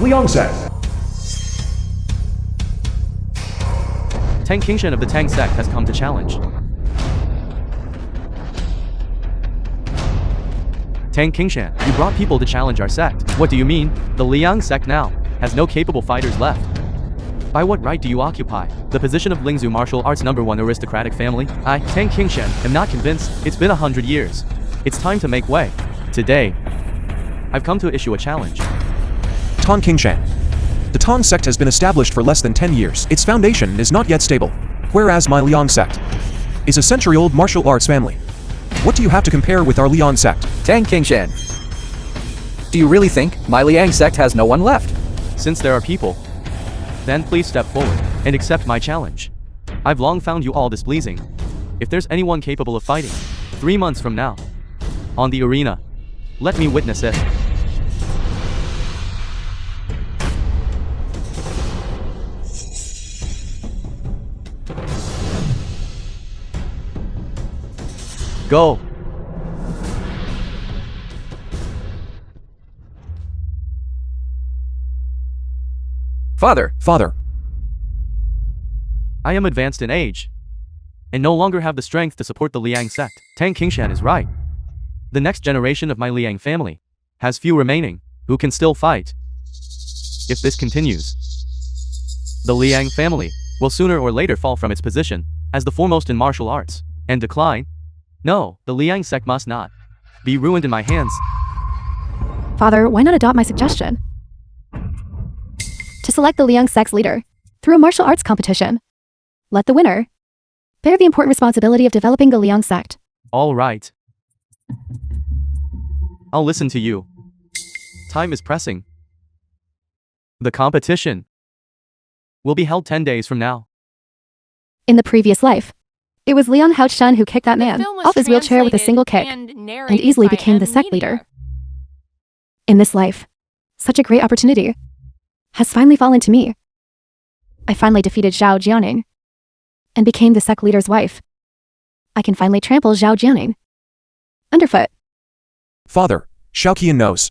Liang sect. Tang Qingshan of the Tang sect has come to challenge. Tang Qingshan, you brought people to challenge our sect. What do you mean? The Liang sect now has no capable fighters left. By what right do you occupy the position of Lingzhu martial arts #1 aristocratic family? I, Tang Qingshan, am not convinced. It's been 100 years. It's time to make way. Today, I've come to issue a challenge. Tang Qingshan. The Tang sect has been established for less than 10 years. Its foundation is not yet stable. Whereas my Liang sect is a century-old martial arts family. What do you have to compare with our Liang sect? Tang Qingshan. Do you really think my Liang sect has no one left? Since there are people, then please step forward and accept my challenge. I've long found you all displeasing. If there's anyone capable of fighting 3 months from now on the arena, let me witness it. Go. Father. I am advanced in age and no longer have the strength to support the Liang sect. Tang Qingshan is right. The next generation of my Liang family has few remaining who can still fight. If this continues, the Liang family will sooner or later fall from its position as the foremost in martial arts and decline. No, the Liang sect must not be ruined in my hands. Father, why not adopt my suggestion? To select the Liang sect's leader through a martial arts competition. Let the winner bear the important responsibility of developing the Liang sect. All right. I'll listen to you. Time is pressing. The competition will be held 10 days from now. In the previous life, it was Liang Hao Chen who kicked that man off his wheelchair with a single kick and easily became the sect leader. In this life, such a great opportunity has finally fallen to me. I finally defeated Zhao Jianing and became the sect leader's wife. I can finally trample Zhao Jianing underfoot. Father, Shaoqian knows.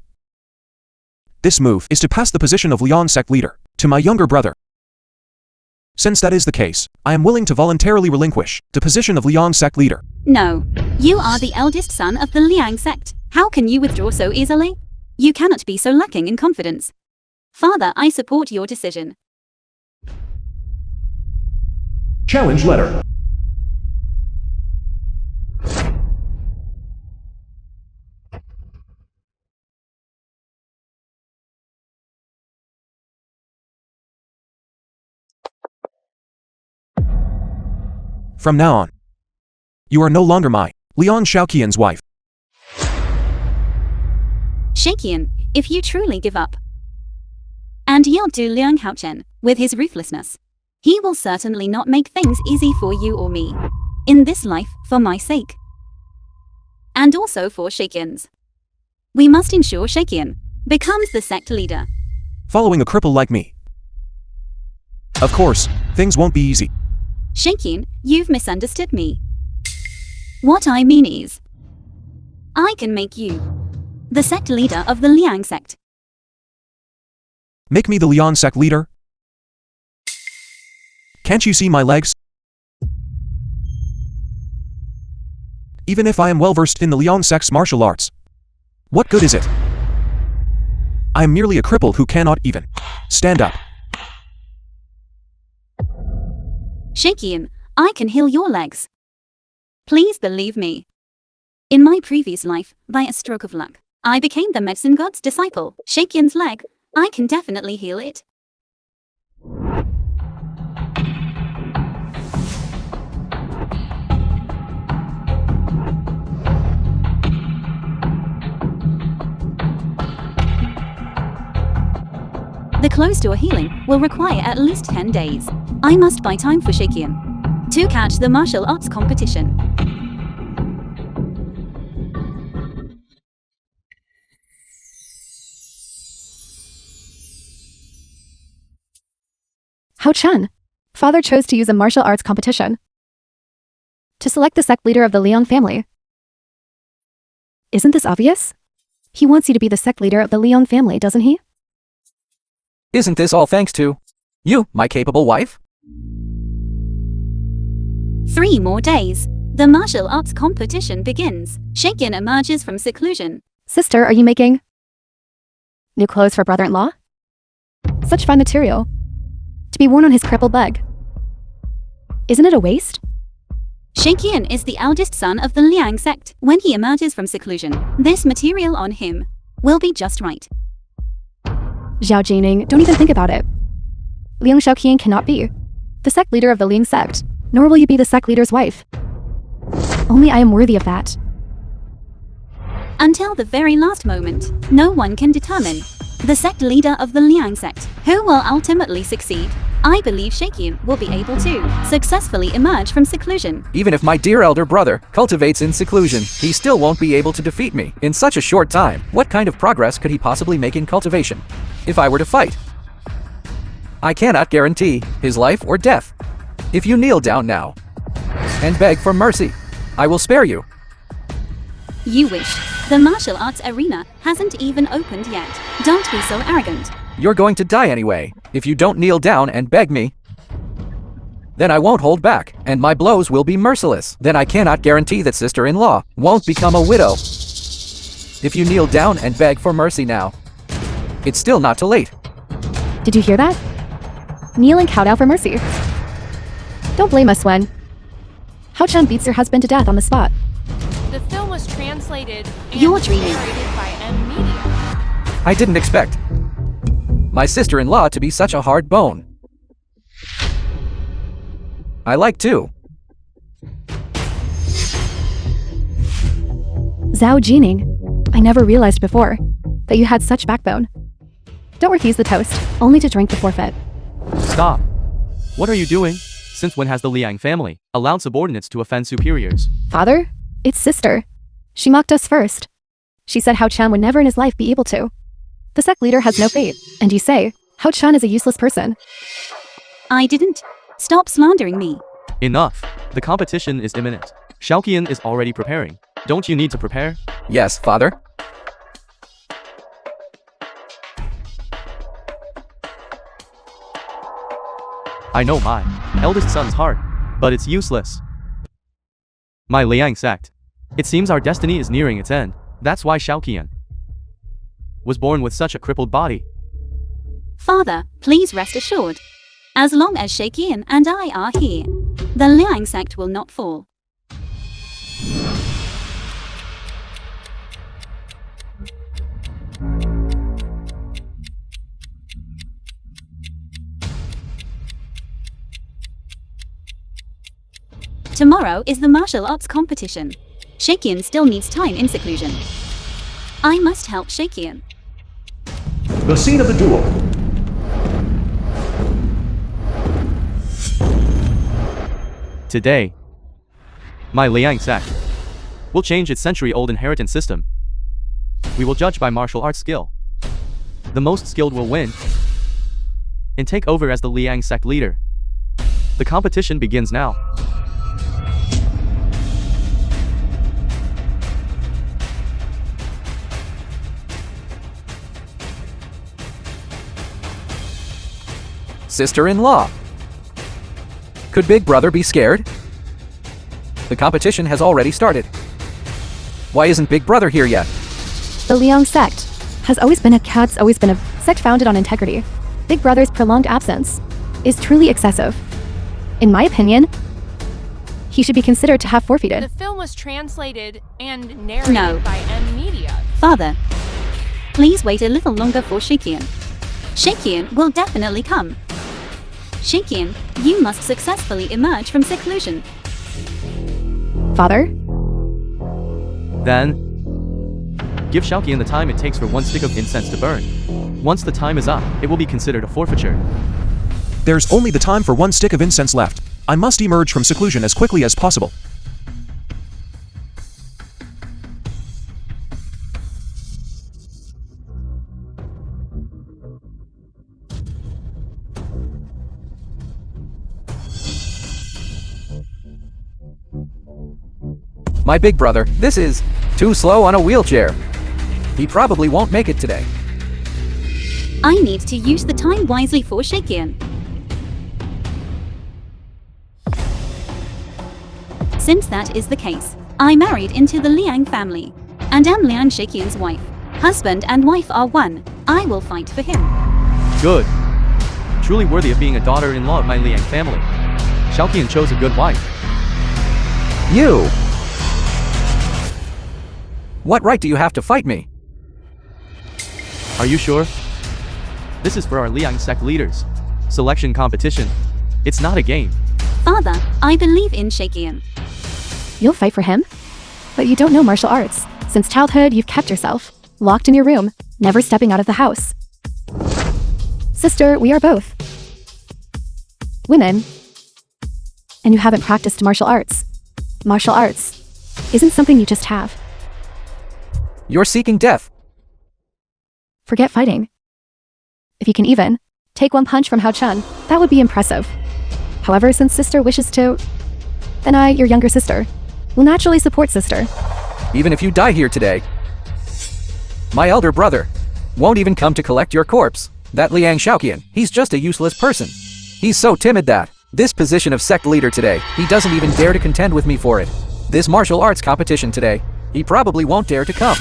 This move is to pass the position of Liang sect leader to my younger brother. Since that is the case, I am willing to voluntarily relinquish the position of Liang sect leader. No. You are the eldest son of the Liang sect. How can you withdraw so easily? You cannot be so lacking in confidence. Father, I support your decision. Challenge letter. From now on, you are no longer my Liang Shaoqian's wife. Shaoqian, if you truly give up and yield to Liang Hao Chen with his ruthlessness, he will certainly not make things easy for you or me. In this life, for my sake. And also for Shaoqian's. We must ensure Shaoqian becomes the sect leader. Following a cripple like me. Of course, things won't be easy. Shaoqian, you've misunderstood me. What I mean is, I can make you the sect leader of the Liang sect. Make me the Liang sect leader? Can't you see my legs? Even if I am well versed in the Liang sect's martial arts, what good is it? I am merely a cripple who cannot even stand up. Shaoqian, I can heal your legs. Please believe me. In my previous life, by a stroke of luck, I became the medicine god's disciple. Shaoqian's leg, I can definitely heal it. The closed door healing will require at least 10 days. I must buy time for Shaoqian to catch the martial arts competition. Hao Chen, father chose to use a martial arts competition to select the sect leader of the Liang family. Isn't this obvious? He wants you to be the sect leader of the Liang family, doesn't he? Isn't this all thanks to you, my capable wife? 3 more days. The martial arts competition begins. Shaoqian emerges from seclusion. Sister, are you making new clothes for brother-in-law? Such fine material to be worn on his crippled leg. Isn't it a waste? Shaoqian is the eldest son of the Liang sect. When he emerges from seclusion, this material on him will be just right. Zhao Jining, don't even think about it. Liang Shaoqian cannot be the sect leader of the Liang sect, nor will you be the sect leader's wife. Only I am worthy of that. Until the very last moment, no one can determine the sect leader of the Liang sect who will ultimately succeed. I believe Shaoqian will be able to successfully emerge from seclusion. Even if my dear elder brother cultivates in seclusion, he still won't be able to defeat me in such a short time. What kind of progress could he possibly make in cultivation if I were to fight? I cannot guarantee his life or death. If you kneel down now and beg for mercy, I will spare you. You wish. The martial arts arena hasn't even opened yet. Don't be so arrogant. You're going to die anyway. If you don't kneel down and beg me, then I won't hold back, and my blows will be merciless. Then I cannot guarantee that sister-in-law won't become a widow. If you kneel down and beg for mercy now, it's still not too late. Did you hear that? Kneel and kowtow for mercy. Don't blame us when Hao Chen beats your husband to death on the spot. The film was translated and You're dreaming. narrated by M Media. I didn't expect my sister-in-law to be such a hard bone. I like too. Zhao Jining, I never realized before that you had such backbone. Don't refuse the toast, only to drink the forfeit. Stop. What are you doing? Since when has the Liang family allowed subordinates to offend superiors? Father? It's sister. She mocked us first. She said Hao Chen would never in his life be able to. The sect leader has no fate, and you say Hao Chen is a useless person. I didn't. Stop slandering me. Enough. The competition is imminent. Shaoqian is already preparing. Don't you need to prepare? Yes, father. I know my eldest son's heart, but it's useless. My Liang sect. It seems our destiny is nearing its end. That's why Shaoqian was born with such a crippled body. Father, please rest assured. As long as Shaoqian and I are here, the Liang sect will not fall. Tomorrow is the martial arts competition. Shaoqian still needs time in seclusion. I must help Shaoqian. The scene of the duel. Today, my Liang sect will change its century-old inheritance system. We will judge by martial arts skill. The most skilled will win and take over as the Liang sect leader. The competition begins now. Sister-in-law. Could Big Brother be scared? The competition has already started. Why isn't Big Brother here yet? The Liang sect has always been a sect founded on integrity. Big Brother's prolonged absence is truly excessive. In my opinion, he should be considered to have forfeited. The film was translated and narrated No. by M Media. Father, please wait a little longer for Shaoqian. Shaoqian will definitely come. Shaoqian, you must successfully emerge from seclusion. Father? Then, give Shaoqian the time it takes for one stick of incense to burn. Once the time is up, it will be considered a forfeiture. There's only the time for one stick of incense left. I must emerge from seclusion as quickly as possible. My big brother, this is too slow on a wheelchair. He probably won't make it today. I need to use the time wisely for Shaoqian. Since that is the case, I married into the Liang family, and am Liang Shaoqian's wife. Husband and wife are one. I will fight for him. Good. Truly worthy of being a daughter-in-law of my Liang family. Shaoqian chose a good wife. You! What right do you have to fight me? Are you sure? This is for our Liang sect leaders. Selection competition. It's not a game. Father, I believe in Shaoqian. You'll fight for him? But you don't know martial arts. Since childhood, you've kept yourself locked in your room, never stepping out of the house. Sister, we are both women. And you haven't practiced martial arts. Martial arts isn't something you just have. You're seeking death. Forget fighting. If you can even take one punch from Hao Chen, that would be impressive. However, since sister wishes to, then I, your younger sister, will naturally support sister. Even if you die here today, my elder brother won't even come to collect your corpse. That Liang Shaoqian, he's just a useless person. He's so timid that this position of sect leader today, he doesn't even dare to contend with me for it. This martial arts competition today, he probably won't dare to come.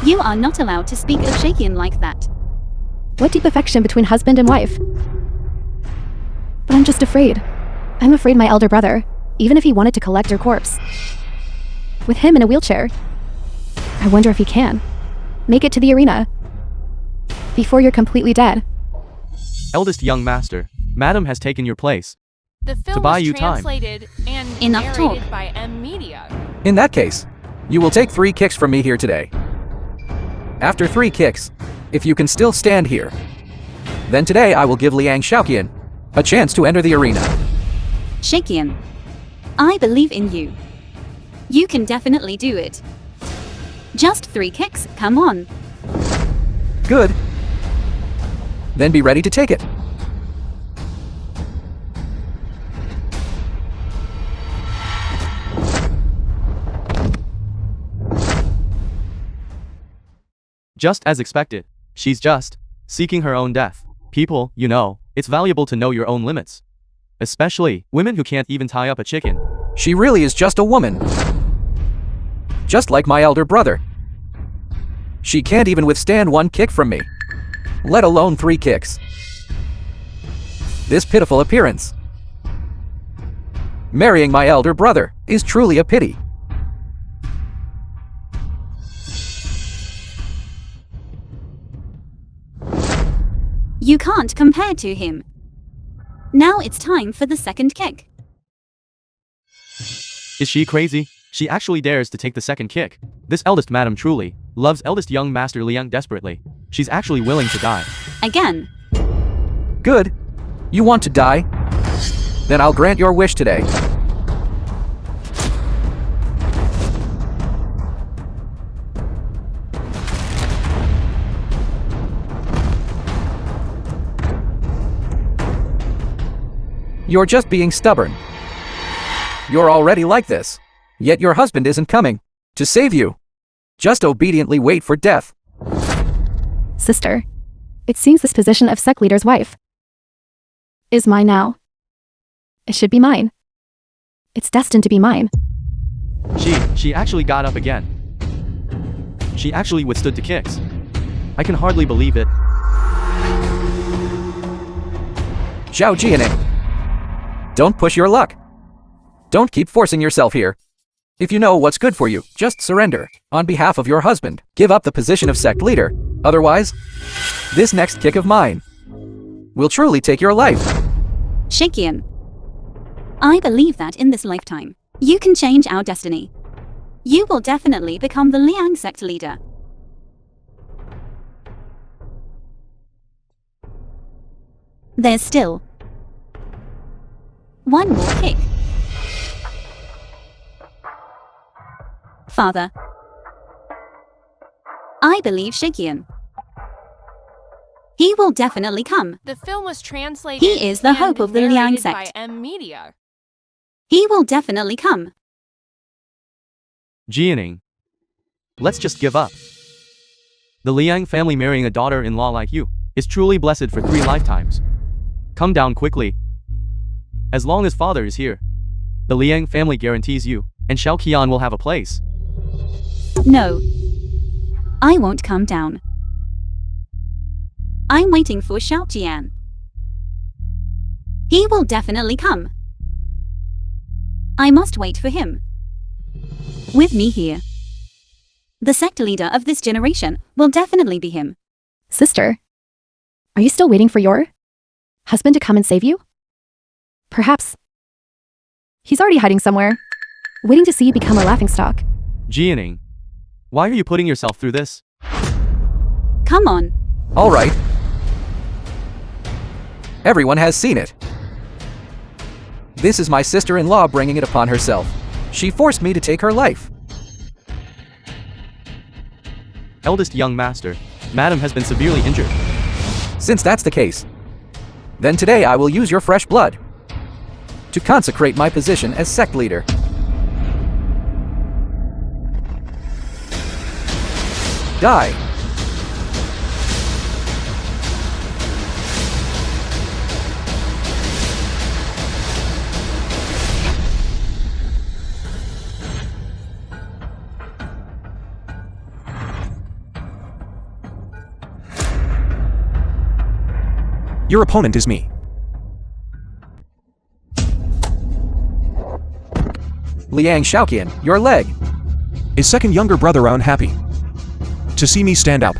You are not allowed to speak of Shaoqian like that. What deep affection between husband and wife? But I'm just afraid. I'm afraid my elder brother, even if he wanted to collect your corpse, with him in a wheelchair, I wonder if he can make it to the arena before you're completely dead. Eldest young master, Madam has taken your place. The film To buy was you time. translated and Enough narrated talk. by M Media. In that case, you will take 3 kicks from me here today. After 3 kicks, if you can still stand here, then today I will give Liang Shaoqian a chance to enter the arena. Shaoqian, I believe in you. You can definitely do it. Just 3 kicks, come on. Good. Then be ready to take it. Just as expected, she's just seeking her own death. People, you know, it's valuable to know your own limits. Especially women who can't even tie up a chicken. She really is just a woman. Just like my elder brother. She can't even withstand 1 kick from me, let alone 3 kicks. This pitiful appearance. Marrying my elder brother is truly a pity. You can't compare to him. Now it's time for the second kick. Is she crazy? She actually dares to take the second kick. This eldest madam truly loves eldest young master Liang desperately. She's actually willing to die. Again. Good. You want to die? Then I'll grant your wish today. You're just being stubborn. You're already like this. Yet your husband isn't coming to save you. Just obediently wait for death. Sister, it seems this position of sect leader's wife is mine now. It should be mine. It's destined to be mine. She actually got up again. She actually withstood the kicks. I can hardly believe it. Shaoqian, don't push your luck. Don't keep forcing yourself here. If you know what's good for you, just surrender. On behalf of your husband, give up the position of sect leader. Otherwise, this next kick of mine will truly take your life. Shaoqian, I believe that in this lifetime, you can change our destiny. You will definitely become the Liang sect leader. There's still 1 more kick. Father, I believe Shaoqian. He will definitely come. The film was translated He is the hope and of the Liang narrated sect. by M Media. He will definitely come. Jianing. Let's just give up. The Liang family marrying a daughter-in-law like you is truly blessed for 3 lifetimes. Come down quickly. As long as father is here, the Liang family guarantees you, and Shaoqian will have a place. No. I won't come down. I'm waiting for Shaoqian. He will definitely come. I must wait for him. With me here, the sect leader of this generation will definitely be him. Sister, are you still waiting for your husband to come and save you? Perhaps he's already hiding somewhere, waiting to see you become a laughingstock. Jianing, why are you putting yourself through this? Come on. All right. Everyone has seen it. This is my sister-in-law bringing it upon herself. She forced me to take her life. Eldest young master, Madam has been severely injured. Since that's the case, then today I will use your fresh blood to consecrate my position as sect leader. Die. Your opponent is me. Liang Shaoqian, your leg. Is second younger brother unhappy to see me stand up?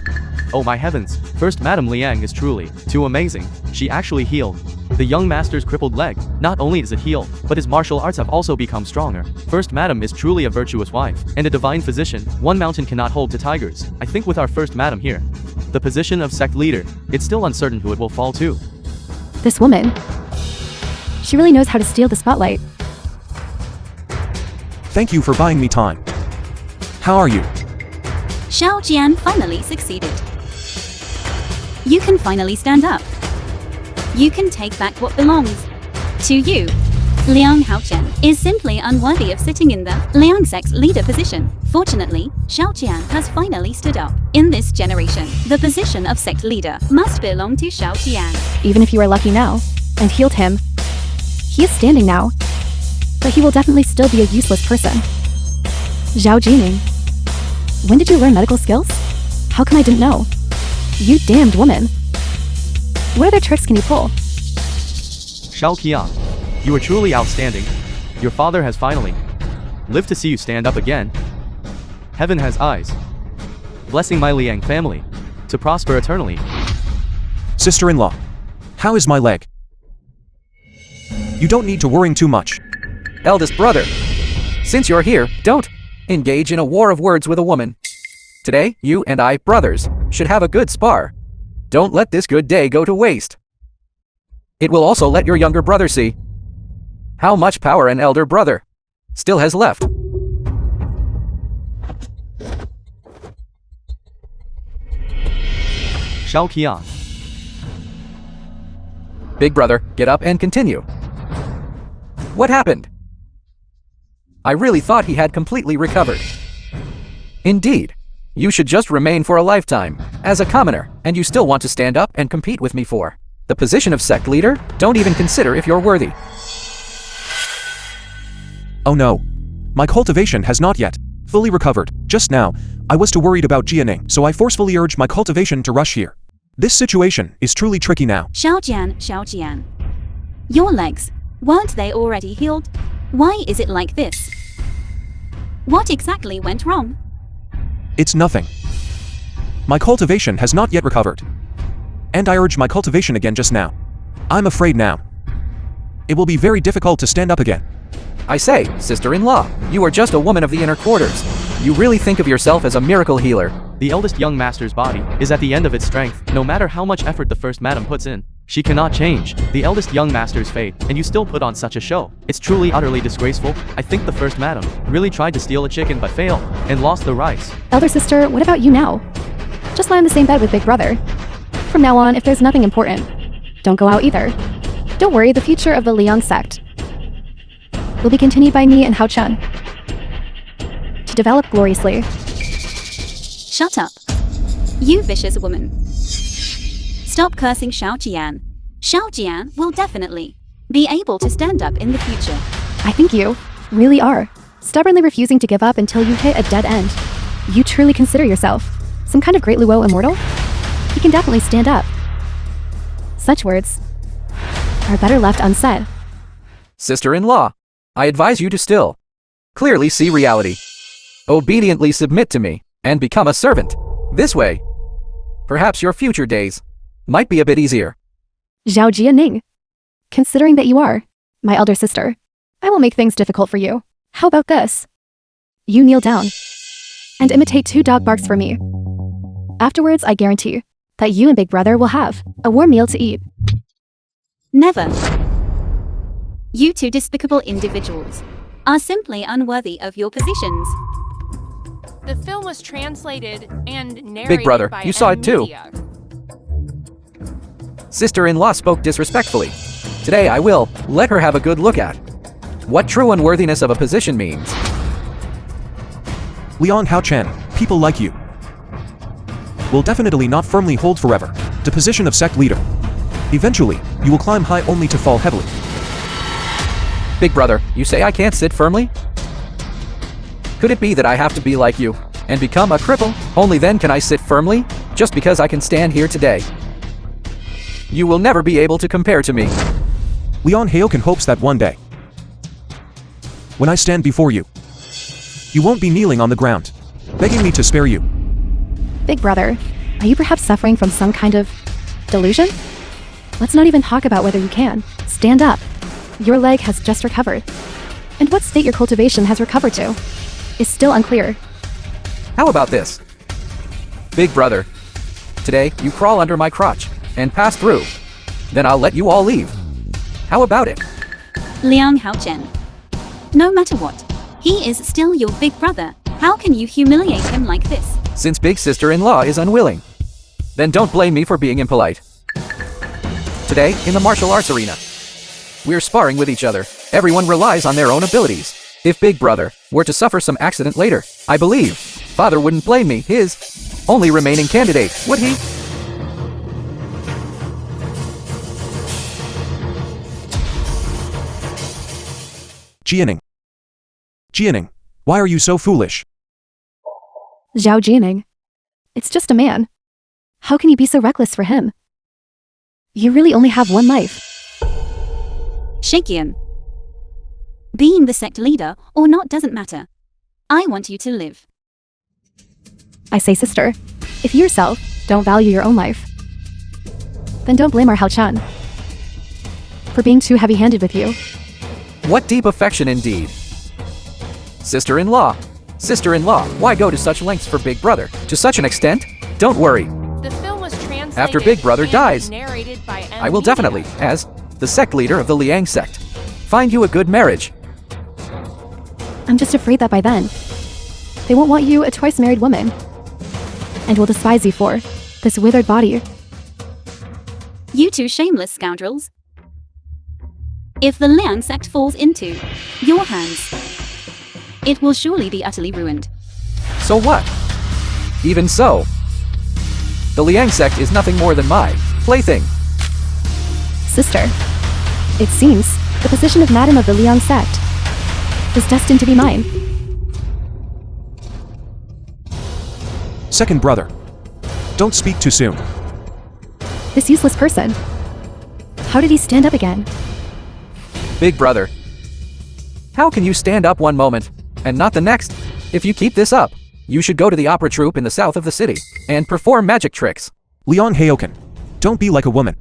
Oh my heavens, First Madam Liang is truly too amazing. She actually healed the young master's crippled leg. Not only is it healed, but his martial arts have also become stronger. First Madam is truly a virtuous wife and a divine physician. One mountain cannot hold 2 tigers. I think with our First Madam here, the position of sect leader, it's still uncertain who it will fall to. This woman, she really knows how to steal the spotlight. Thank you for buying me time. How are you? Shaoqian finally succeeded. You can finally stand up. You can take back what belongs to you. Liang Hao Chen is simply unworthy of sitting in the Liang sect's leader position. Fortunately, Shaoqian has finally stood up. In this generation, the position of sect leader must belong to Shaoqian. Even if you are lucky now and healed him, he is standing now, but he will definitely still be a useless person. Zhao Jining, when did you learn medical skills? How come I didn't know? You damned woman. What other tricks can you pull? Shaoqian, you are truly outstanding. Your father has finally lived to see you stand up again. Heaven has eyes, blessing my Liang family to prosper eternally. Sister-in-law, how is my leg? You don't need to worry too much. Eldest brother, since you're here, don't engage in a war of words with a woman. Today, you and I, brothers, should have a good spar. Don't let this good day go to waste. It will also let your younger brother see how much power an elder brother still has left. Shaoqian, Big brother, get up and continue. What happened? I really thought he had completely recovered. Indeed. You should just remain for a lifetime as a commoner, and you still want to stand up and compete with me for the position of sect leader? Don't even consider if you're worthy. Oh no. My cultivation has not yet fully recovered. Just now, I was too worried about Jianing, so I forcefully urged my cultivation to rush here. This situation is truly tricky now. Shaoqian. Your legs, weren't they already healed? Why is it like this? What exactly went wrong? It's nothing. My cultivation has not yet recovered. And I urged my cultivation again just now. I'm afraid now it will be very difficult to stand up again. I say, sister-in-law, you are just a woman of the inner quarters. You really think of yourself as a miracle healer. the eldest young master's body is at the end of its strength. No matter how much effort the First Madam puts in, she cannot change the eldest young master's fate, and you still put on such a show. It's truly utterly disgraceful. I think the First Madam really tried to steal a chicken but failed, and lost the rice. Elder sister, what about you now? Just lie in the same bed with Big Brother. From now on, if there's nothing important, don't go out either. Don't worry, the future of the Liang sect will be continued by me and Hao Chen to develop gloriously. Shut up. You vicious woman. Stop cursing Shaoqian. Shaoqian will definitely be able to stand up in the future. I think you really are stubbornly refusing to give up until you hit a dead end. You truly consider yourself some kind of great Luo immortal? He can definitely stand up. Such words are better left unsaid. Sister-in-law, I advise you to still clearly see reality. Obediently submit to me and become a servant. This way, perhaps your future days might be a bit easier. Zhao Jianing, considering that you are my elder sister, I will make things difficult for you. How about this? You kneel down and imitate 2 dog barks for me. Afterwards, I guarantee that you and Big Brother will have a warm meal to eat. Never. You two despicable individuals are simply unworthy of your positions. The film was translated and narrated Big Brother, by you saw it too. Media. Sister-in-law spoke disrespectfully. Today I will let her have a good look at what true unworthiness of a position means. Liang Hao Chen, people like you will definitely not firmly hold forever the position of sect leader. Eventually, you will climb high only to fall heavily. Big Brother, you say I can't sit firmly? Could it be that I have to be like you and become a cripple? Only then can I sit firmly, just because I can stand here today. You will never be able to compare to me. Liang Haoken hopes that one day, when I stand before you, you won't be kneeling on the ground, begging me to spare you. Big Brother, are you perhaps suffering from some kind of delusion? Let's not even talk about whether you can stand up. Your leg has just recovered. And what state your cultivation has recovered to is still unclear. How about this? Big Brother, today you crawl under my crotch and pass through. Then I'll let you all leave. How about it? Liang Hao Chen. No matter what, he is still your big brother. How can you humiliate him like this? Since big sister-in-law is unwilling, then don't blame me for being impolite. Today, in the martial arts arena, we're sparring with each other. Everyone relies on their own abilities. If Big Brother were to suffer some accident later, I believe Father wouldn't blame me, his only remaining candidate, would he? Jianing, why are you so foolish? Zhao Jianing, it's just a man. How can you be so reckless for him? You really only have one life. Shaoqian. Being the sect leader or not doesn't matter. I want you to live. I say, sister, if you yourself don't value your own life, then don't blame our Hao Chen for being too heavy-handed with you. What deep affection indeed. Sister-in-law, why go to such lengths for Big Brother? To such an extent? Don't worry. The film was translated After Big Brother and dies, narrated by I will Media. definitely, as the sect leader of the Liang sect, find you a good marriage. I'm just afraid that by then, they won't want you a twice-married woman and will despise you for this withered body. You two shameless scoundrels. If the Liang sect falls into your hands, it will surely be utterly ruined. So what? Even so, the Liang sect is nothing more than my plaything. Sister, it seems the position of Madam of the Liang sect is destined to be mine. Second brother, don't speak too soon. This useless person, how did he stand up again? Big Brother, how can you stand up one moment and not the next? If you keep this up, you should go to the opera troupe in the south of the city and perform magic tricks. Liang Haoken, don't be like a woman.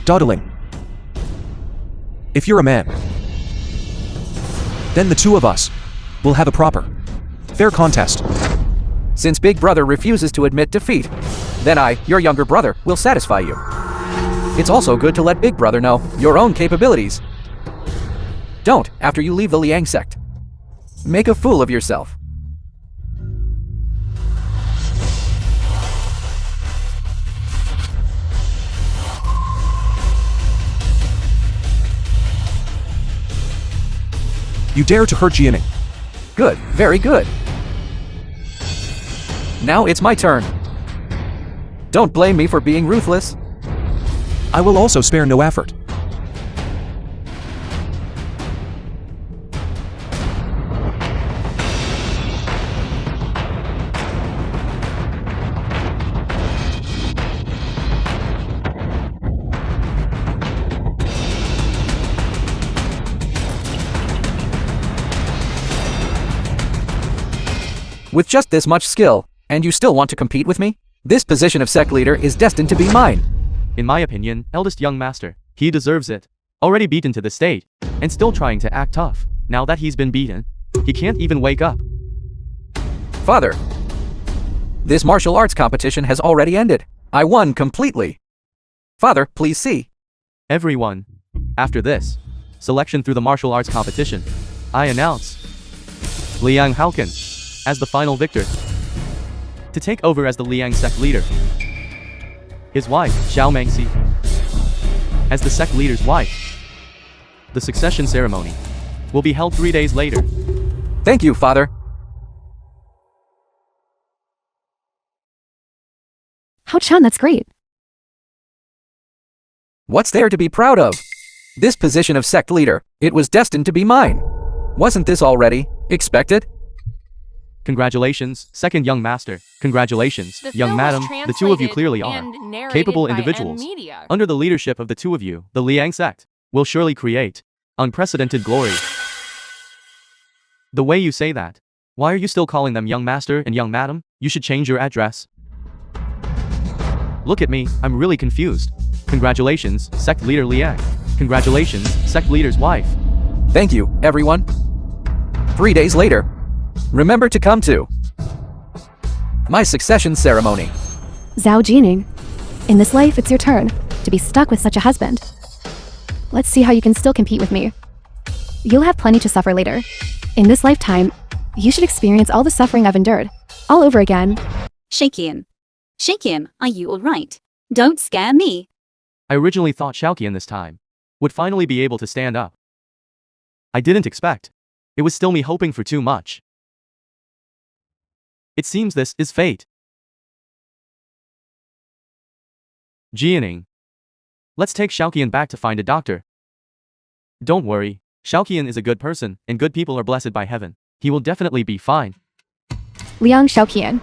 Dawdling. If you're a man, then the two of us will have a proper, fair contest. Since Big Brother refuses to admit defeat, then I, your younger brother, will satisfy you. It's also good to let Big Brother know your own capabilities. Don't, after you leave the Liang sect, make a fool of yourself. You dare to hurt Jianing. Good, very good. Now it's my turn. Don't blame me for being ruthless. I will also spare no effort. With just this much skill, and you still want to compete with me? This position of sect leader is destined to be mine. In my opinion, eldest young master, he deserves it. Already beaten to the state, and still trying to act tough. Now that he's been beaten, he can't even wake up. Father, this martial arts competition has already ended. I won completely. Father, please see. Everyone, after this selection through the martial arts competition, I announce Liang Haochen as the final victor, to take over as the Liang sect leader. His wife, Xiaomangi, as the sect leader's wife. The succession ceremony will be held 3 days later. Thank you, Father. Hao Chen, that's great. What's there to be proud of? This position of sect leader, it was destined to be mine. Wasn't this already expected? Congratulations, second young master. Congratulations, The young film madam. was The two of you clearly translated are and narrated capable by individuals. media. Under the leadership of the two of you, the Liang sect will surely create unprecedented glory. The way you say that, why are you still calling them young master and young madam? You should change your address. Look at me, I'm really confused. Congratulations, sect leader Liang. Congratulations, sect leader's wife. Thank you, everyone. 3 days later, remember to come to my succession ceremony. Zhao Jining, in this life, it's your turn to be stuck with such a husband. Let's see how you can still compete with me. You'll have plenty to suffer later. In this lifetime, you should experience all the suffering I've endured, all over again. Shaoqian. Shaoqian, are you alright? Don't scare me. I originally thought Shaoqian this time would finally be able to stand up. I didn't expect. It was still me hoping for too much. It seems this is fate. Jianing. Let's take Shaoqian back to find a doctor. Don't worry, Shaoqian is a good person, and good people are blessed by heaven. He will definitely be fine. Liang Shaoqian,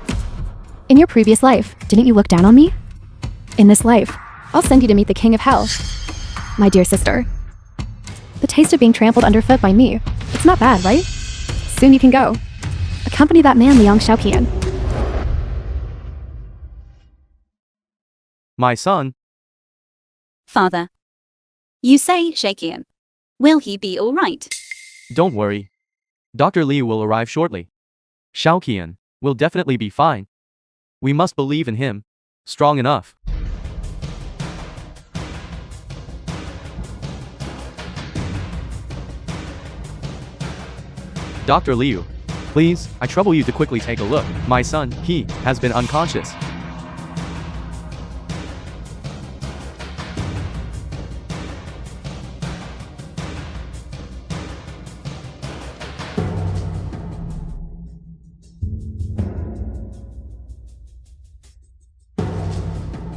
in your previous life, didn't you look down on me? In this life, I'll send you to meet the king of hell. My dear sister. The taste of being trampled underfoot by me, it's not bad, right? Soon you can go. Accompany that man, Liang Shaoqian. My son, Father. You say Shaoqian. Will he be alright? don't worry. Dr. Liu will arrive shortly. Shaoqian will definitely be fine. We must believe in him. Strong enough. Dr. Liu, please, I trouble you to quickly take a look. My son, he has been unconscious.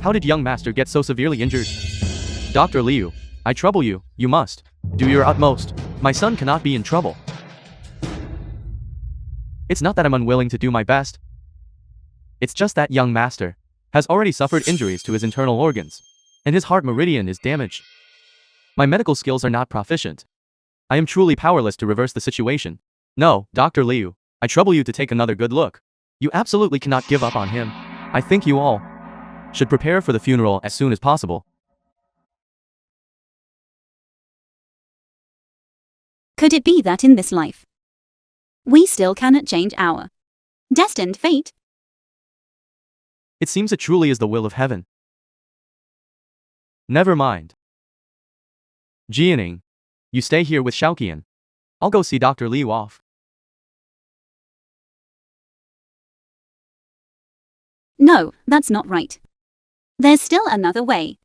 How did young master get so severely injured? Dr. Liu, I trouble you, you must do your utmost. My son cannot be in trouble. It's not that I'm unwilling to do my best. It's just that young master has already suffered injuries to his internal organs, and his heart meridian is damaged. My medical skills are not proficient. I am truly powerless to reverse the situation. No, Dr. Liu, I trouble you to take another good look. You absolutely cannot give up on him. I think you all should prepare for the funeral as soon as possible. Could it be that in this life, we still cannot change our destined fate? It seems it truly is the will of heaven. Never mind. Jianing, you stay here with Shaoqian. I'll go see Dr. Liu off. No, that's not right. There's still another way.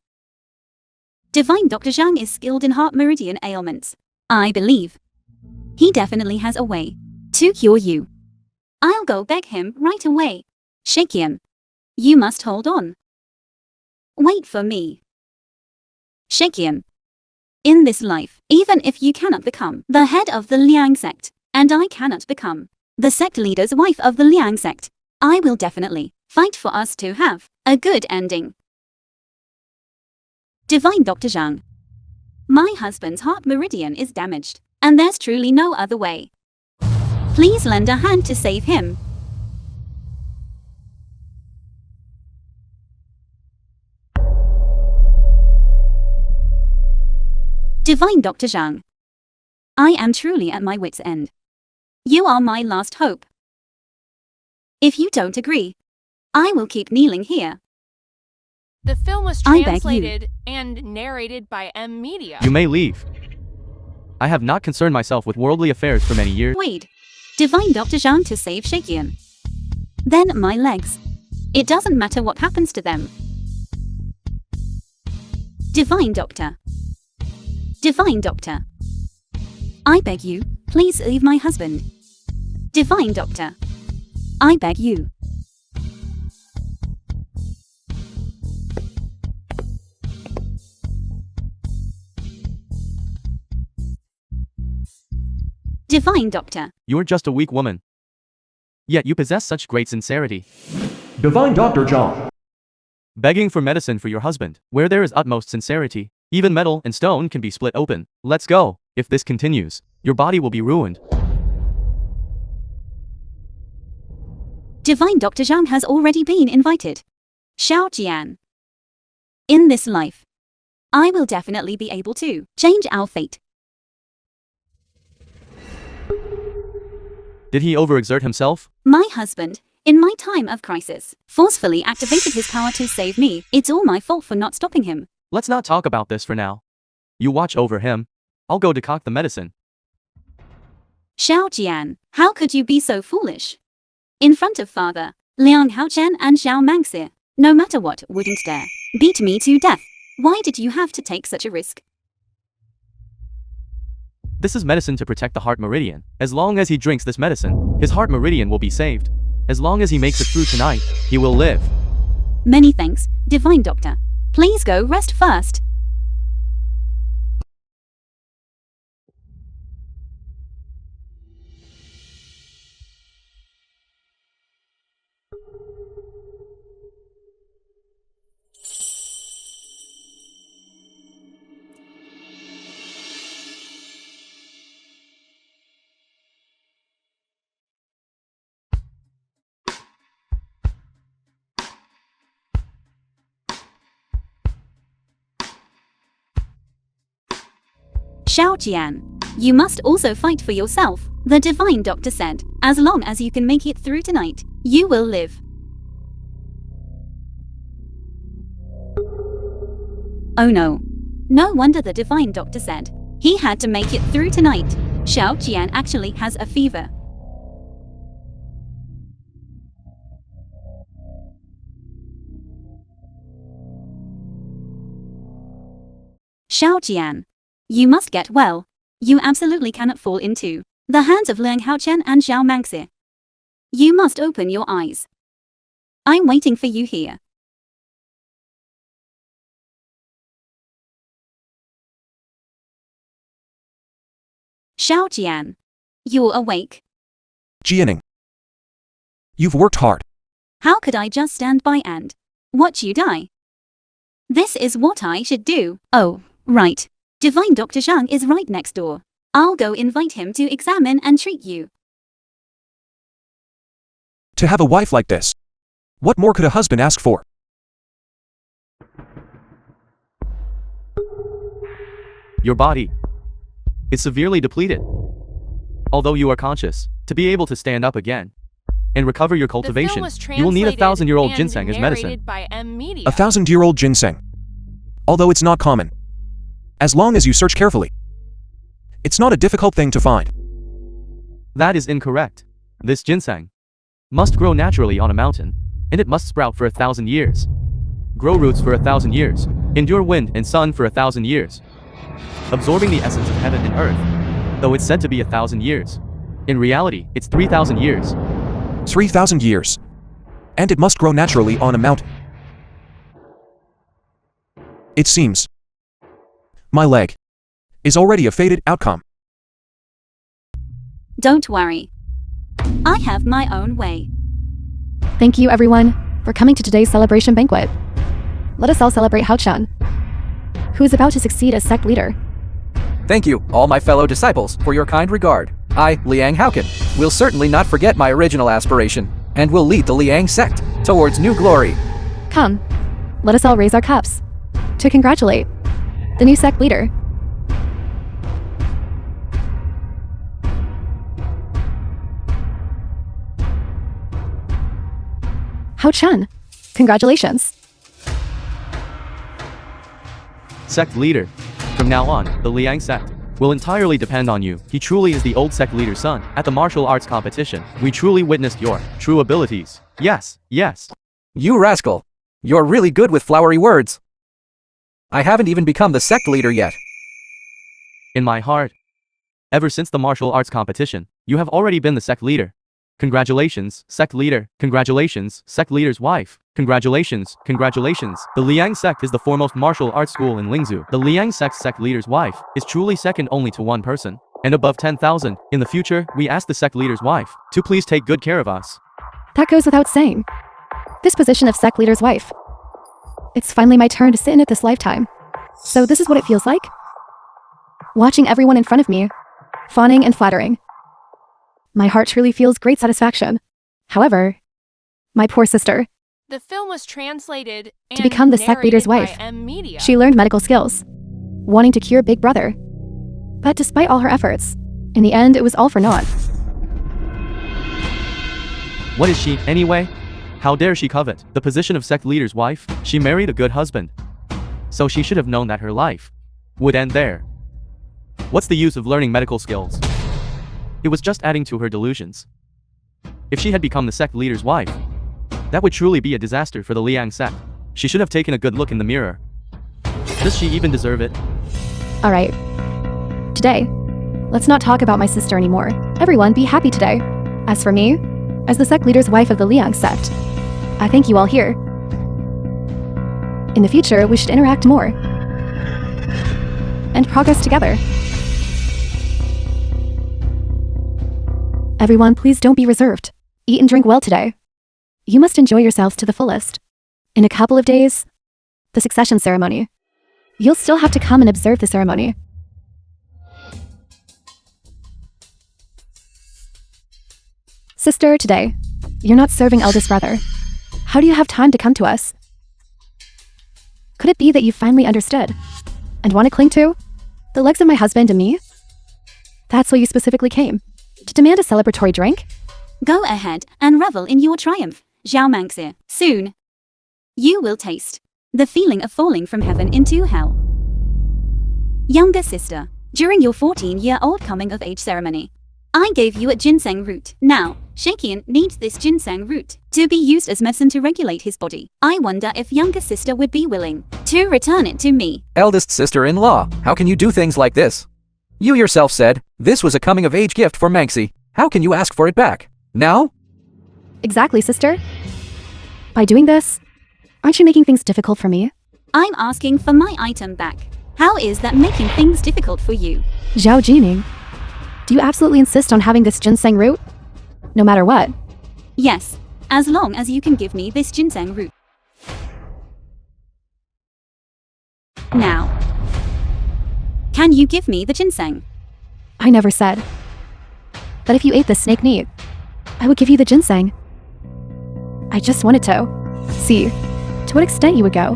Divine Dr. Zhang is skilled in heart meridian ailments. I believe he definitely has a way to cure you. I'll go beg him right away. Shaoqian, you must hold on. Wait for me. Shaoqian. In this life, even if you cannot become the head of the Liang sect, and I cannot become the sect leader's wife of the Liang sect, I will definitely fight for us to have a good ending. Divine Dr. Zhang. My husband's heart meridian is damaged, and there's truly no other way. Please lend a hand to save him. Divine Dr. Zhang. I am truly at my wit's end. You are my last hope. If you don't agree, I will keep kneeling here. The film was I beg you. translated and narrated by M Media. You may leave. I have not concerned myself with worldly affairs for many years. Wait. Divine Dr. Zhang to save Shaoqian. Then my legs. It doesn't matter what happens to them. Divine Doctor. Divine Doctor. I beg you, please leave my husband. Divine Doctor. I beg you. Divine Doctor. You're just a weak woman. Yet you possess such great sincerity. Divine Dr. Zhang. Begging for medicine for your husband, where there is utmost sincerity. Even metal and stone can be split open. Let's go. If this continues, your body will be ruined. Divine Dr. Zhang has already been invited. Shaoqian. In this life, I will definitely be able to change our fate. Did he overexert himself? My husband, in my time of crisis, forcefully activated his power to save me. It's all my fault for not stopping him. Let's not talk about this for now. You watch over him. I'll go decoct the medicine. Shaoqian, how could you be so foolish? In front of Father, Liang Hao Chen and Xiaomangi, no matter what, wouldn't dare beat me to death. Why did you have to take such a risk? This is medicine to protect the heart meridian. As long as he drinks this medicine, his heart meridian will be saved. As long as he makes it through tonight, he will live. Many thanks, Divine Doctor. Please go rest first. Shaoqian, you must also fight for yourself, the Divine Doctor said. As long as you can make it through tonight, you will live. Oh no. No wonder the Divine Doctor said he had to make it through tonight. Shaoqian actually has a fever. Shaoqian, you must get well. You absolutely cannot fall into the hands of Liang Hao Chen and Xiaomangi. You must open your eyes. I'm waiting for you here. Shaoqian, you're awake. Jianing. You've worked hard. How could I just stand by and watch you die? This is what I should do. Oh, right. Divine Dr. Zhang is right next door. I'll go invite him to examine and treat you. To have a wife like this. What more could a husband ask for? Your body is severely depleted. Although you are conscious, to be able to stand up again and recover your cultivation, you will need a 1,000-year-old ginseng as medicine. By M Media. A 1,000-year-old ginseng. Although it's not common. As long as you search carefully. It's not a difficult thing to find. That is incorrect. This ginseng must grow naturally on a mountain, and it must sprout for 1,000 years. Grow roots for 1,000 years. Endure wind and sun for 1,000 years. Absorbing the essence of heaven and earth, though it's said to be 1,000 years. In reality, it's 3,000 years. 3,000 years. And it must grow naturally on a mountain. It seems my leg is already a fated outcome. Don't worry. I have my own way. Thank you, everyone, for coming to today's celebration banquet. Let us all celebrate Hao Chen, who is about to succeed as sect leader. Thank you, all my fellow disciples, for your kind regard. I, Liang Haochen, will certainly not forget my original aspiration, and will lead the Liang sect towards new glory. Come, let us all raise our cups to congratulate the new sect leader. Hao Chen, congratulations. Sect leader. From now on, the Liang sect will entirely depend on you. He truly is the old sect leader's son. At the martial arts competition, we truly witnessed your true abilities. Yes, yes. You rascal. You're really good with flowery words. I haven't even become the sect leader yet. In my heart. Ever since the martial arts competition, you have already been the sect leader. Congratulations, sect leader. Congratulations, sect leader's wife. Congratulations, congratulations. The Liang sect is the foremost martial arts school in Lingzhou. The Liang sect's sect leader's wife is truly second only to one person, and above 10,000. In the future, we ask the sect leader's wife to please take good care of us. That goes without saying. This position of sect leader's wife. It's finally my turn to sit in it this lifetime. So this is what it feels like? Watching everyone in front of me, fawning and flattering. My heart truly feels great satisfaction. However, my poor sister, The film was translated and to become the sect leader's narrated wife, by M Media. she learned medical skills, wanting to cure Big Brother. But despite all her efforts, in the end it was all for naught. What is she, anyway? How dare she covet the position of sect leader's wife? She married a good husband, so she should have known that her life would end there. What's the use of learning medical skills? It was just adding to her delusions. If she had become the sect leader's wife, that would truly be a disaster for the Liang sect. She should have taken a good look in the mirror. Does she even deserve it? Alright. Today, let's not talk about my sister anymore. Everyone be happy today. As for me, as the sect leader's wife of the Liang sect, I thank you all here. In the future, we should interact more and progress together. Everyone, please don't be reserved. Eat and drink well today. You must enjoy yourselves to the fullest. In a couple of days, the succession ceremony. You'll still have to come and observe the ceremony. Sister, today, you're not serving eldest brother. How do you have time to come to us? Could it be that you finally understood and want to cling to the legs of my husband and me? That's why you specifically came. To demand a celebratory drink? Go ahead and revel in your triumph, Xiaomangi. Soon, you will taste the feeling of falling from heaven into hell. Younger sister, during your 14-year-old coming-of-age ceremony, I gave you a ginseng root. Now, Shaoqian needs this ginseng root to be used as medicine to regulate his body. I wonder if younger sister would be willing to return it to me. Eldest sister-in-law, how can you do things like this? You yourself said, this was a coming-of-age gift for Mangxi. How can you ask for it back? Now? Exactly, sister. By doing this, aren't you making things difficult for me? I'm asking for my item back. How is that making things difficult for you? Zhao Jining, do you absolutely insist on having this ginseng root? No matter what? Yes, as long as you can give me this ginseng root. Now, can you give me the ginseng? I never said that if you ate the snake meat, I would give you the ginseng. I just wanted to see to what extent you would go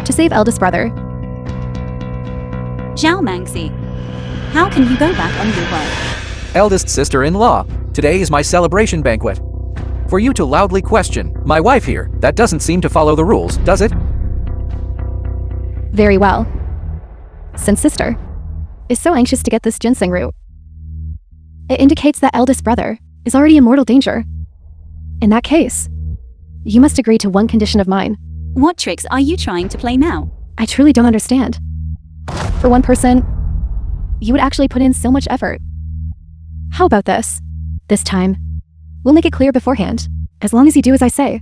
to save eldest brother. Xiaomangi, how can you go back on your word? Eldest sister-in-law, today is my celebration banquet. For you to loudly question my wife here, that doesn't seem to follow the rules, does it? Very well. Since sister is so anxious to get this ginseng root, it indicates that eldest brother is already in mortal danger. In that case, you must agree to one condition of mine. What tricks are you trying to play now? I truly don't understand. For one person, you would actually put in so much effort. How about this? This time, we'll make it clear beforehand. As long as you do as I say,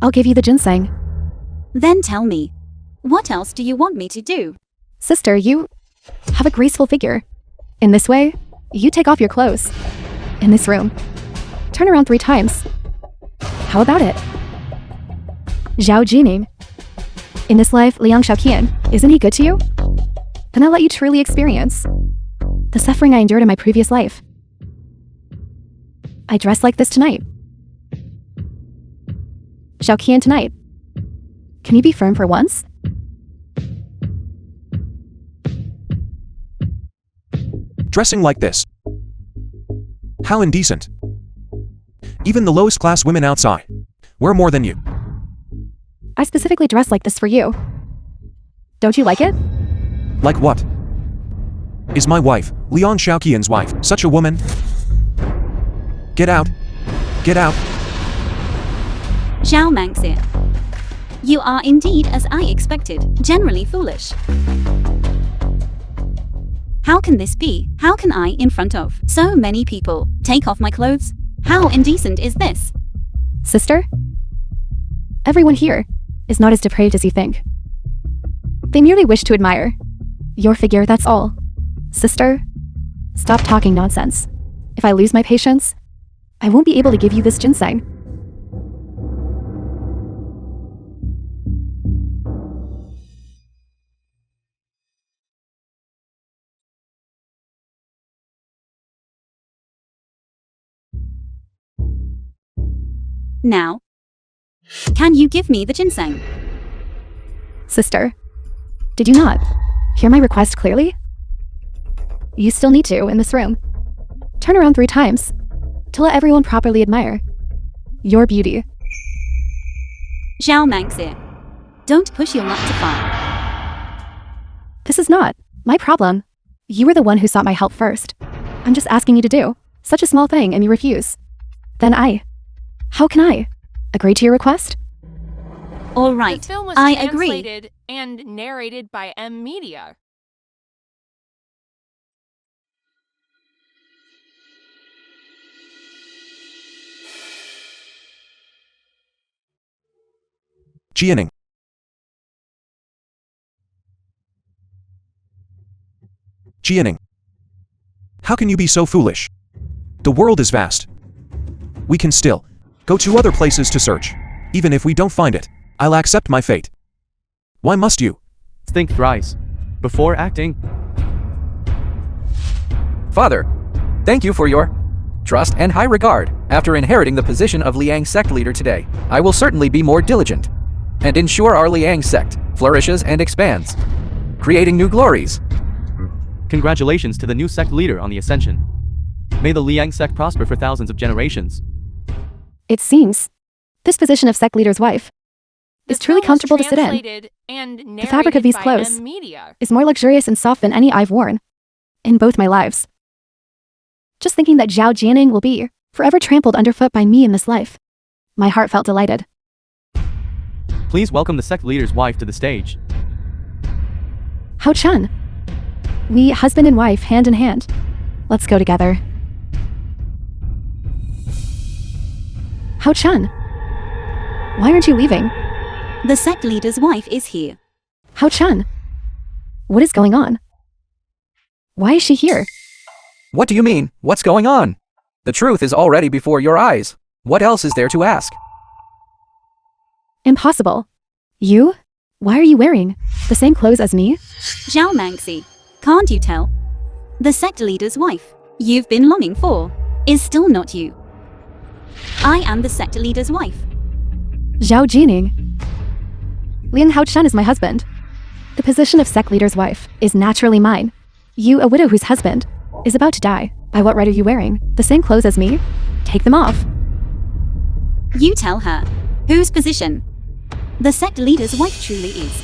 I'll give you the ginseng. Then tell me, What else do you want me to do? Sister, you have a graceful figure. In this way, you take off your clothes. In this room, turn around 3 times. How about it? Zhao Jining. In this life, Liang Shaoqian, isn't he good to you? Then I'll let you truly experience the suffering I endured in my previous life. I dress like this tonight. Shaoqian tonight. Can you be firm for once? Dressing like this. How indecent. Even the lowest class women outside wear more than you. I specifically dress like this for you. Don't you like it? Like what? Is my wife, Liang Shaoqian's wife, such a woman? Get out. Get out. Xiaomangi. You are indeed, as I expected, generally foolish. How can this be? How can I, in front of so many people, take off my clothes? How indecent is this? Sister? Everyone here is not as depraved as you think. They merely wish to admire your figure, that's all. Sister, stop talking nonsense. If I lose my patience, I won't be able to give you this ginseng. Now, can you give me the ginseng? Sister, did you not hear my request clearly? You still need to, in this room, turn around 3 times to let everyone properly admire your beauty. Xiaomangi. Don't push your luck too far. This is not my problem. You were the one who sought my help first. I'm just asking you to do such a small thing and you refuse. Then how can I agree to your request? All right, The film was I agree. translated and narrated by M Media. Jianing. Jianing. How can you be so foolish? The world is vast. We can still go to other places to search. Even if we don't find it, I'll accept my fate. Why must you? Think thrice before acting. Father, thank you for your trust and high regard. After inheriting the position of Liang sect leader today, I will certainly be more diligent and ensure our Liang sect flourishes and expands, creating new glories. Congratulations to the new sect leader on the ascension. May the Liang sect prosper for thousands of generations. It seems this position of sect leader's wife is The truly film was comfortable to sit in. translated and The fabric of narrated these by clothes M Media. is more luxurious and soft than any I've worn in both my lives. Just thinking that Zhao Jianing will be forever trampled underfoot by me in this life, my heart felt delighted. Please welcome the sect leader's wife to the stage. Hao Chen. We, husband and wife, hand in hand. Let's go together. Hao Chen. Why aren't you leaving? The sect leader's wife is here. Hao Chen. What is going on? Why is she here? What do you mean? What's going on? The truth is already before your eyes. What else is there to ask? Impossible. You? Why are you wearing the same clothes as me? Xiaomangi. Can't you tell? The sect leader's wife you've been longing for is still not you. I am the sect leader's wife. Zhao Jining. Liang Hao Chen is my husband. The position of sect leader's wife is naturally mine. You, a widow whose husband is about to die. By what right are you wearing the same clothes as me? Take them off. You tell her whose position the sect leader's wife truly is.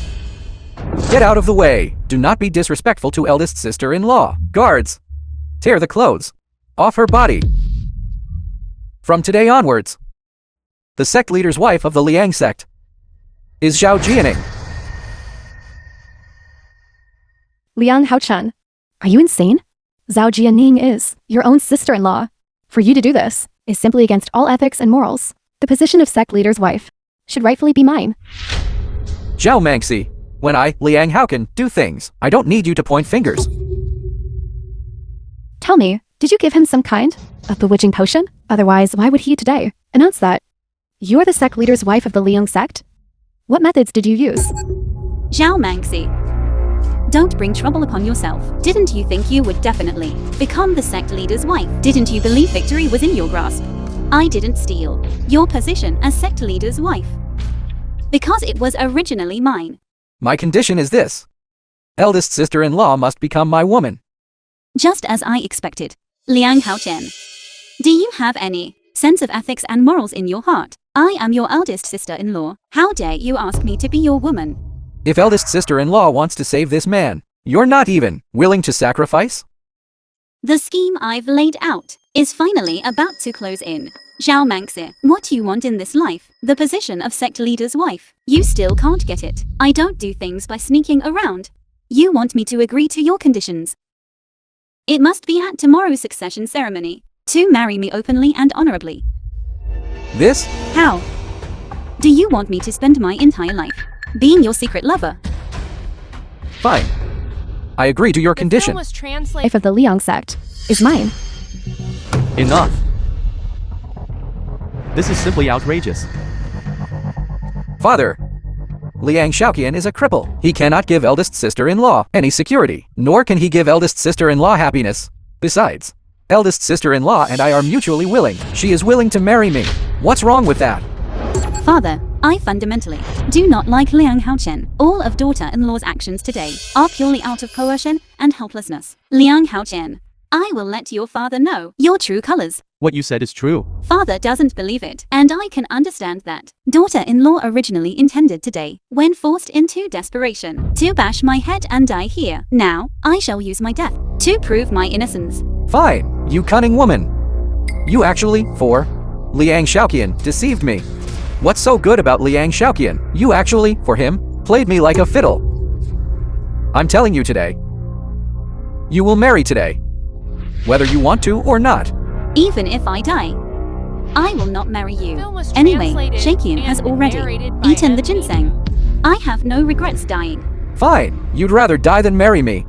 Get out of the way. Do not be disrespectful to eldest sister-in-law. Guards, tear the clothes off her body. From today onwards, the sect leader's wife of the Liang sect is Zhao Jianing. Liang Hao Chen, are you insane? Zhao Jianing is your own sister-in-law. For you to do this is simply against all ethics and morals. The position of sect leader's wife should rightfully be mine. Xiaomangi, When I, Liang Hao Chen, do things, I don't need you to point fingers. Tell me, did you give him some kind of bewitching potion? Otherwise, why would he today announce that you are the sect leader's wife of the Liang sect? What methods did you use? Xiaomangi. Don't bring trouble upon yourself. Didn't you think you would definitely become the sect leader's wife? Didn't you believe victory was in your grasp? I didn't steal your position as sect leader's wife, because it was originally mine. My condition is this. Eldest sister-in-law must become my woman. Just as I expected. Liang Hao Chen. Do you have any sense of ethics and morals in your heart? I am your eldest sister-in-law. How dare you ask me to be your woman? If eldest sister-in-law wants to save this man, you're not even willing to sacrifice? The scheme I've laid out is finally about to close in. Xiaomangi, what you want in this life, the position of sect leader's wife, you still can't get it. I don't do things by sneaking around. You want me to agree to your conditions. It must be at tomorrow's succession ceremony, to marry me openly and honorably. This? How? Do you want me to spend my entire life being your secret lover? Fine. I agree to your condition. The film was translated. Wife of the Liang sect is mine. Enough. This is simply outrageous. Father, Liang Shaoqian is a cripple. He cannot give eldest sister-in-law any security, nor can he give eldest sister-in-law happiness. Besides, eldest sister-in-law and I are mutually willing. She is willing to marry me. What's wrong with that? Father, I fundamentally do not like Liang Hao Chen. All of daughter-in-law's actions today are purely out of coercion and helplessness. Liang Hao Chen, I will let your father know your true colors. What you said is true. Father doesn't believe it, and I can understand that. Daughter-in-law originally intended today, when forced into desperation, to bash my head and die here. Now, I shall use my death to prove my innocence. Fine, you cunning woman. You actually, Liang Shaoqian, deceived me. What's so good about Liang Shaoqian? You actually, for him, played me like a fiddle. I'm telling you today. You will marry today. Whether you want to or not. Even if I die, I will not marry you. Film was Anyway, translated Shaoqian and has already narrated by eaten the Ed Mead. ginseng. I have no regrets dying. Fine, you'd rather die than marry me.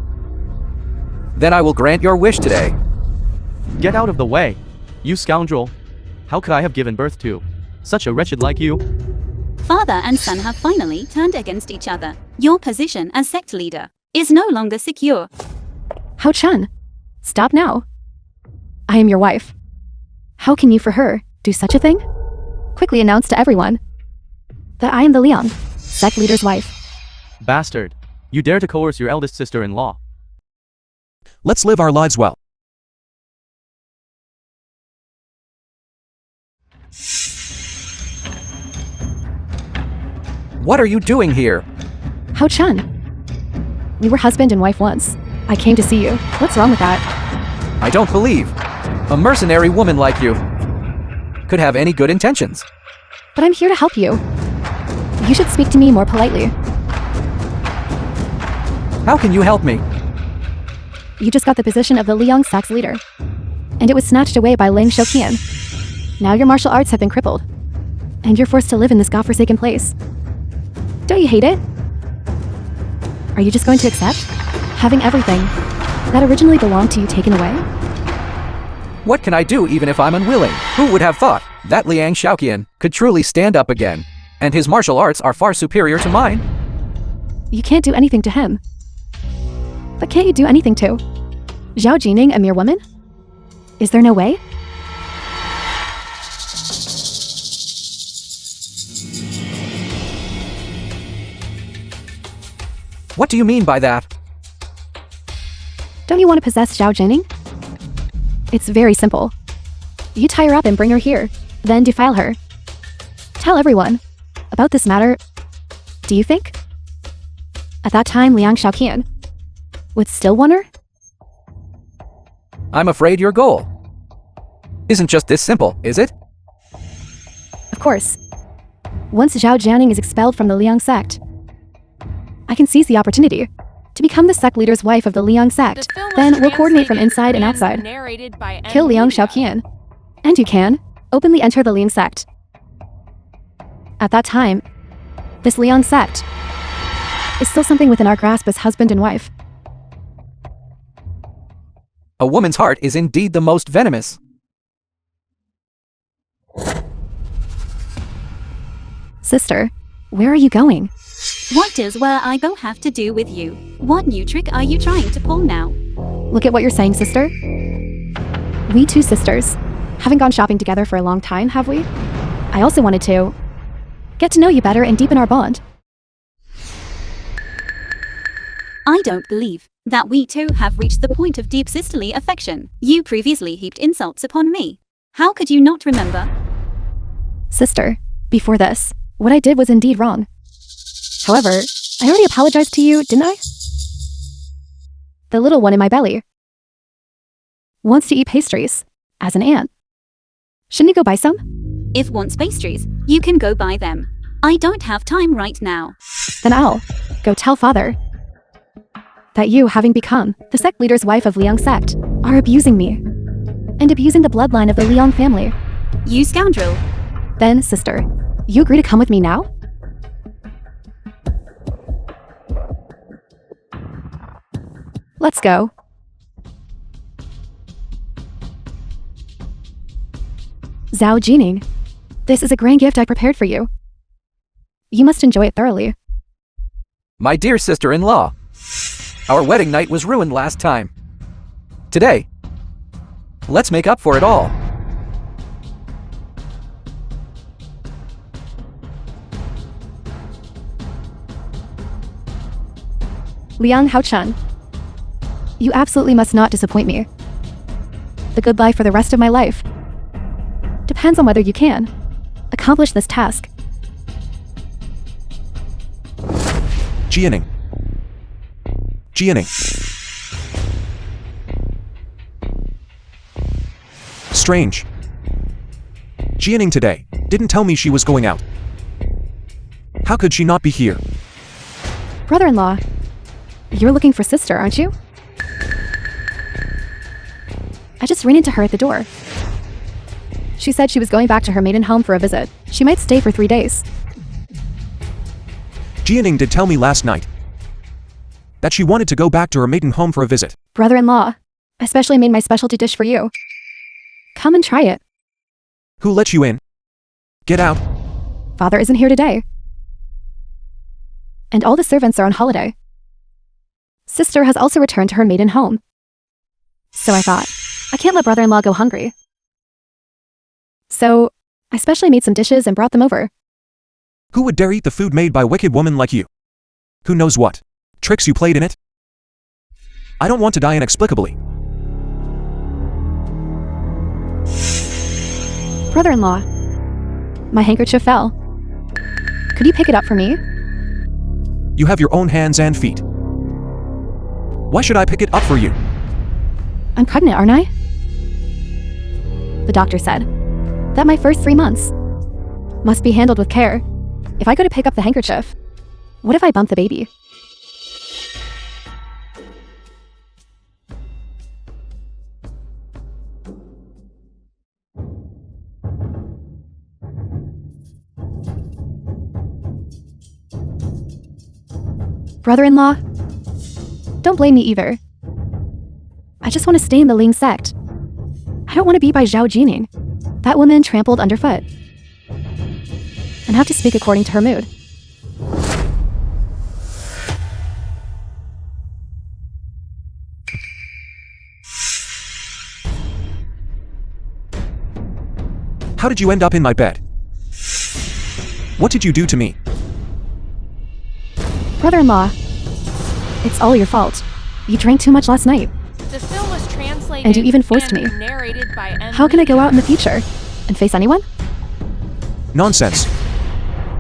Then I will grant your wish today. Get out of the way. You scoundrel. How could I have given birth to such a wretched like you? Father and son have finally turned against each other. Your position as sect leader is no longer secure. Hao Chen, stop now. I am your wife. How can you for her do such a thing? Quickly announce to everyone that I am the Liang, sect leader's wife. Bastard. You dare to coerce your eldest sister-in-law. Let's live our lives well. What are you doing here? Hao Chen, we were husband and wife once. I came to see you. What's wrong with that? I don't believe a mercenary woman like you could have any good intentions. But I'm here to help you. You should speak to me more politely. How can you help me? You just got the position of the Liang sect's leader, and it was snatched away by Ling Shaoqian. Now your martial arts have been crippled, and you're forced to live in this godforsaken place. Don't you hate it? Are you just going to accept having everything that originally belonged to you taken away? What can I do even if I'm unwilling? Who would have thought that Liang Shaoqian could truly stand up again, and his martial arts are far superior to mine? You can't do anything to him. But can't you do anything to Zhao Jining, a mere woman? Is there no way? What do you mean by that? Don't you want to possess Zhao Jining? It's very simple. You tie her up and bring her here, then defile her. Tell everyone about this matter. Do you think at that time Liang Shaoqian would still want her? I'm afraid your goal isn't just this simple, is it? Of course. Once Zhao Jining is expelled from the Liang sect, I can seize the opportunity to become the sect leader's wife of the Liang sect. The film was Then we'll coordinate from translated inside and and outside. narrated by Ed Kill Liang Mead. Shaoqian. And you can openly enter the Liang sect. At that time, this Liang sect is still something within our grasp as husband and wife. A woman's heart is indeed the most venomous. Sister, where are you going? What does where I go have to do with you? What new trick are you trying to pull now? Look at what you're saying, sister. We two sisters haven't gone shopping together for a long time, have we? I also wanted to get to know you better and deepen our bond. I don't believe that we two have reached the point of deep sisterly affection. You previously heaped insults upon me. How could you not remember? Sister, before this, what I did was indeed wrong. However, I already apologized to you, didn't I? The little one in my belly wants to eat pastries, as an aunt. Shouldn't you go buy some? If wants pastries, you can go buy them. I don't have time right now. Then I'll go tell father that you, having become the sect leader's wife of Liang sect, are abusing me and abusing the bloodline of the Liang family. You scoundrel. Then, sister, you agree to come with me now? Let's go. Zhao Jining, this is a grand gift I prepared for you. You must enjoy it thoroughly. My dear sister-in-law, our wedding night was ruined last time. Today, let's make up for it all. Liang Hao Chen, you absolutely must not disappoint me. The good life for the rest of my life depends on whether you can accomplish this task. Jianing. Strange. Jianing today didn't tell me she was going out. How could she not be here? Brother-in-law, you're looking for sister, aren't you? I just ran into her at the door. She said she was going back to her maiden home for a visit. She might stay for 3 days. Jianing did tell me last night that she wanted to go back to her maiden home for a visit. Brother-in-law, I specially made my specialty dish for you. Come and try it. Who let you in? Get out. Father isn't here today. And all the servants are on holiday. Sister has also returned to her maiden home. So I thought, I can't let brother-in-law go hungry. So, I specially made some dishes and brought them over. Who would dare eat the food made by a wicked woman like you? Who knows what tricks you played in it? I don't want to die inexplicably. Brother-in-law, my handkerchief fell. Could you pick it up for me? You have your own hands and feet. Why should I pick it up for you? I'm pregnant, aren't I? The doctor said that my first 3 months must be handled with care. If I go to pick up the handkerchief, what if I bump the baby? Brother-in-law, don't blame me either. I just want to stay in the Ling sect. I don't want to be by Zhao Jining, that woman trampled underfoot, and have to speak according to her mood. How did you end up in my bed? What did you do to me? Brother-in-law, it's all your fault. You drank too much last night. The film was translated And you even forced and me. narrated by Emily. How can I go out in the future and face anyone? Nonsense.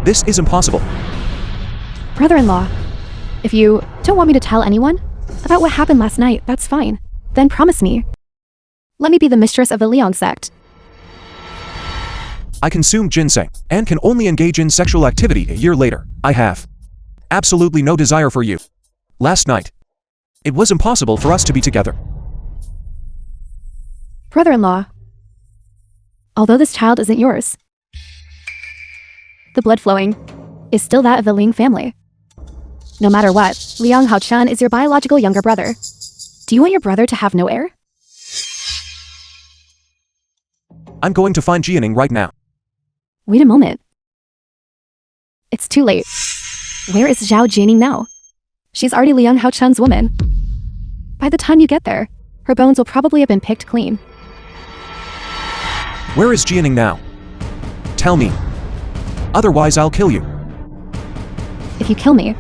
This is impossible. Brother-in-law, if you don't want me to tell anyone about what happened last night, that's fine. Then promise me. Let me be the mistress of the Liang sect. I consumed ginseng and can only engage in sexual activity a year later. I have absolutely no desire for you. Last night, it was impossible for us to be together. Brother-in-law, although this child isn't yours, the blood flowing is still that of the Ling family. No matter what, Liang Hao Chen is your biological younger brother. Do you want your brother to have no heir? I'm going to find Jianing right now. Wait a moment. It's too late. Where is Zhao Jianing now? She's already Liang Hao Chen's woman. By the time you get there, her bones will probably have been picked clean. Where is Jianing now? Tell me. Otherwise I'll kill you. If you kill me,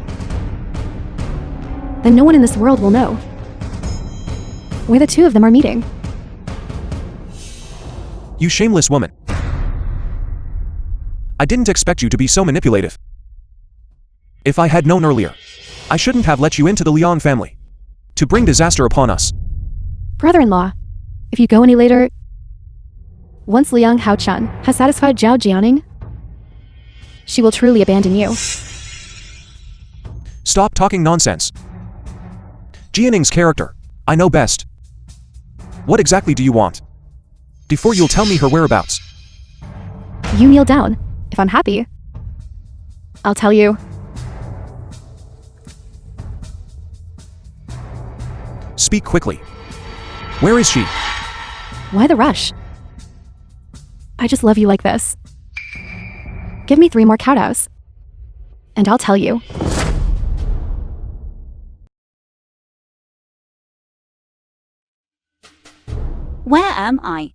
then no one in this world will know where the two of them are meeting. You shameless woman. I didn't expect you to be so manipulative. If I had known earlier, I shouldn't have let you into the Liang family to bring disaster upon us. Brother-in-law, if you go any later, once Liang Hao Chen has satisfied Zhao Jianing, she will truly abandon you. Stop talking nonsense. Jianing's character, I know best. What exactly do you want? Before you'll tell me her whereabouts. You kneel down. If I'm happy, I'll tell you. Speak quickly. Where is she? Why the rush? I just love you like this. Give me 3 more kowtows, and I'll tell you. Where am I?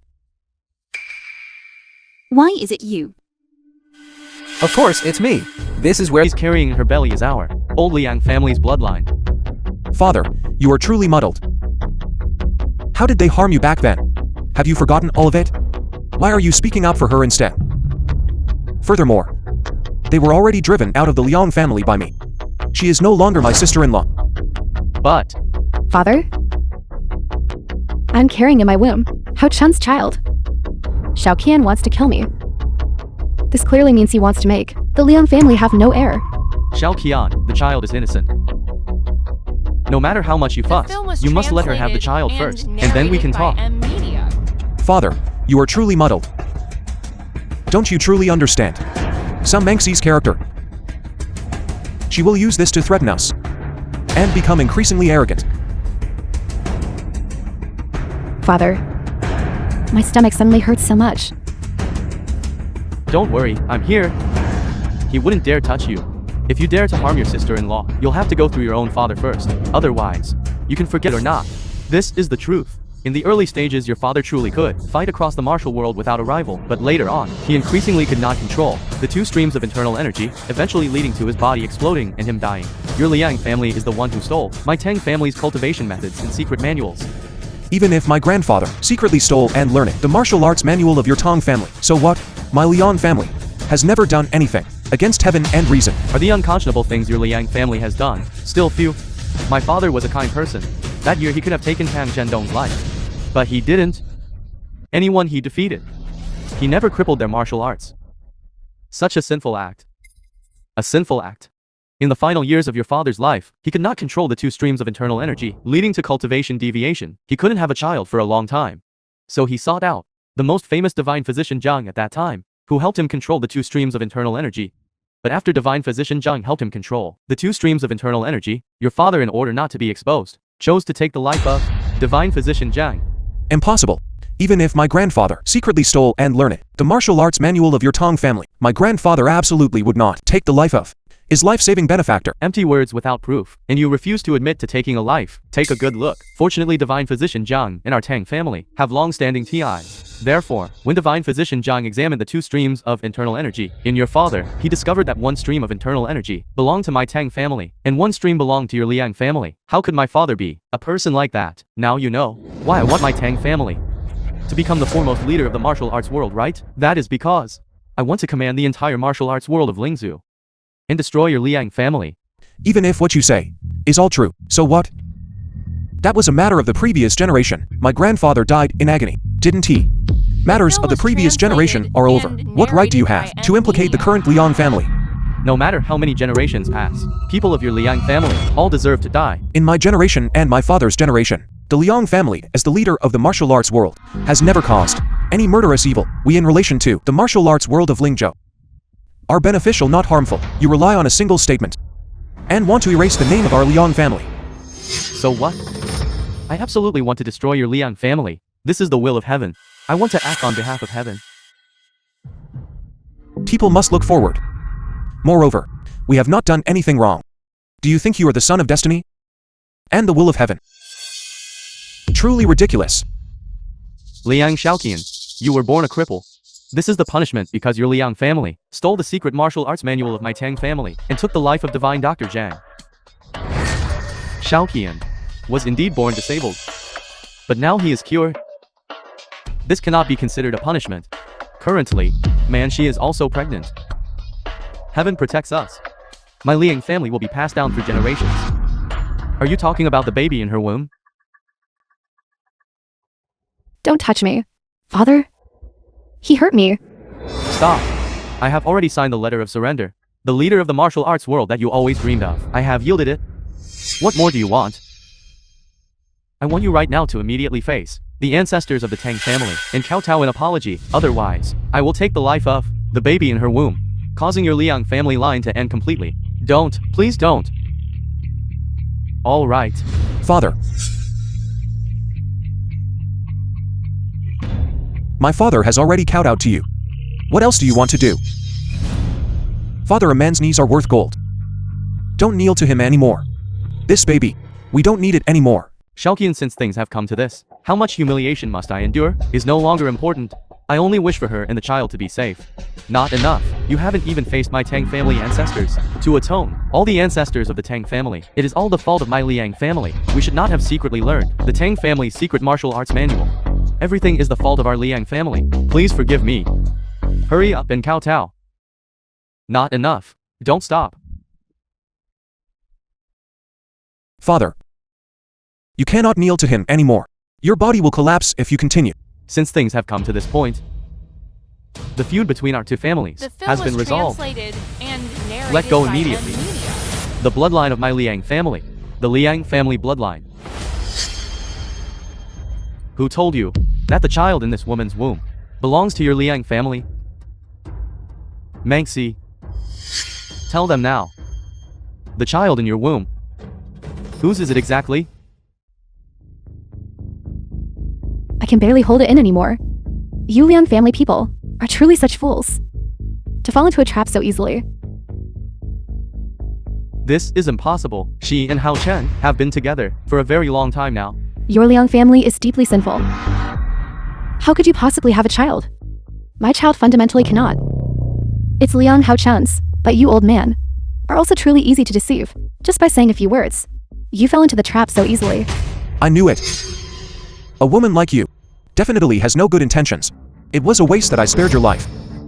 Why is it you? Of course, it's me. This is where He's carrying in her belly is our old Liang family's bloodline. Father, you are truly muddled. How did they harm you back then? Have you forgotten all of it? Why are you speaking out for her instead? Furthermore, they were already driven out of the Liang family by me. She is no longer my sister-in-law. But Father? I'm carrying in my womb Hao Chen's child. Shaoqian wants to kill me. This clearly means he wants to make the Liang family have no heir. Shaoqian, the child is innocent. No matter how much you fuss, you must let her have the child first, and then we can talk. Father, you are truly muddled. Don't you truly understand? Some Mengxi's character. She will use this to threaten us and become increasingly arrogant. Father, my stomach suddenly hurts so much. Don't worry, I'm here. He wouldn't dare touch you. If you dare to harm your sister-in-law, you'll have to go through your own father first. Otherwise, you can forget or not. This is the truth. In the early stages, your father truly could fight across the martial world without a rival, but later on, he increasingly could not control the 2 streams of internal energy, eventually leading to his body exploding and him dying. Your Liang family is the one who stole my Tang family's cultivation methods and secret manuals. Even if my grandfather secretly stole and learned the martial arts manual of your Tang family, so what? My Liang family has never done anything against heaven and reason. Are the unconscionable things your Liang family has done still few? My father was a kind person. That year he could have taken Tang Zhendong's life. But he didn't. Anyone he defeated, he never crippled their martial arts. Such a sinful act. A sinful act. In the final years of your father's life, he could not control the 2 streams of internal energy, leading to cultivation deviation. He couldn't have a child for a long time. So he sought out the most famous divine physician Zhang at that time, who helped him control the 2 streams of internal energy. But after divine physician Zhang helped him control the 2 streams of internal energy, your father, in order not to be exposed, chose to take the life of divine physician Zhang. Impossible. Even if my grandfather secretly stole and learned the martial arts manual of your Tang family, my grandfather absolutely would not take the life of his life-saving benefactor. Empty words without proof, and you refuse to admit to taking a life. Take a good look. Fortunately, divine physician Zhang and our Tang family have long-standing TIs. Therefore, when divine physician Zhang examined the 2 streams of internal energy in your father, he discovered that 1 stream of internal energy belonged to my Tang family, and 1 stream belonged to your Liang family. How could my father be a person like that? Now you know why I want my Tang family to become the foremost leader of the martial arts world, right? That is because I want to command the entire martial arts world of Lingzhu and destroy your Liang family. Even if what you say is all true, so what? That was a matter of the previous generation. My grandfather died in agony, didn't he? Matters of the previous generation are over. What right do you have to implicate the current Liang family? No matter how many generations pass, people of your Liang family all deserve to die. In my generation and my father's generation, the Liang family, as the leader of the martial arts world, has never caused any murderous evil. We, in relation to the martial arts world of Lingzhou, are beneficial, not harmful. You rely on a single statement. and want to erase the name of our Liang family. So what? I absolutely want to destroy your Liang family. This is the will of heaven. I want to act on behalf of heaven. People must look forward. Moreover, we have not done anything wrong. Do you think you are the son of destiny? And the will of heaven? Truly ridiculous. Liang Shaoqian, you were born a cripple. This is the punishment because your Liang family stole the secret martial arts manual of my Tang family and took the life of divine Dr. Zhang. Shaoqian was indeed born disabled, but now he is cured. This cannot be considered a punishment. Currently, she is also pregnant. Heaven protects us. My Liang family will be passed down through generations. Are you talking about the baby in her womb? Don't touch me. Father? He hurt me. Stop. I have already signed the letter of surrender. The leader of the martial arts world that you always dreamed of. I have yielded it. What more do you want? I want you right now to immediately face the ancestors of the Tang family and kowtow an apology. Otherwise, I will take the life of the baby in her womb, causing your Liang family line to end completely. Don't. Please don't. All right. Father. My father has already kowtowed to you. What else do you want to do? Father, a man's knees are worth gold. Don't kneel to him anymore. This baby, we don't need it anymore. Shaoqian, since things have come to this, how much humiliation must I endure is no longer important. I only wish for her and the child to be safe. Not enough. You haven't even faced my Tang family ancestors. To atone, all the ancestors of the Tang family, it is all the fault of my Liang family. We should not have secretly learned the Tang family's secret martial arts manual. Everything is the fault of our Liang family. Please forgive me. Hurry up and kowtow. Not enough. Don't stop. Father. You cannot kneel to him anymore. Your body will collapse if you continue. Since things have come to this point, the feud between our two families has been resolved. Let go immediately. The bloodline of my Liang family. The Liang family bloodline. Who told you that the child in this woman's womb belongs to your Liang family? Mangxi. Tell them now. The child in your womb. Whose is it exactly? I can barely hold it in anymore. You Liang family people are truly such fools. To fall into a trap so easily. This is impossible. She and Hao Chen have been together for a very long time now. Your Liang family is deeply sinful. How could you possibly have a child? My child fundamentally cannot. It's Liang Hao Chen's, but you old man are also truly easy to deceive, just by saying a few words. You fell into the trap so easily. I knew it. A woman like you definitely has no good intentions. It was a waste that I spared your life.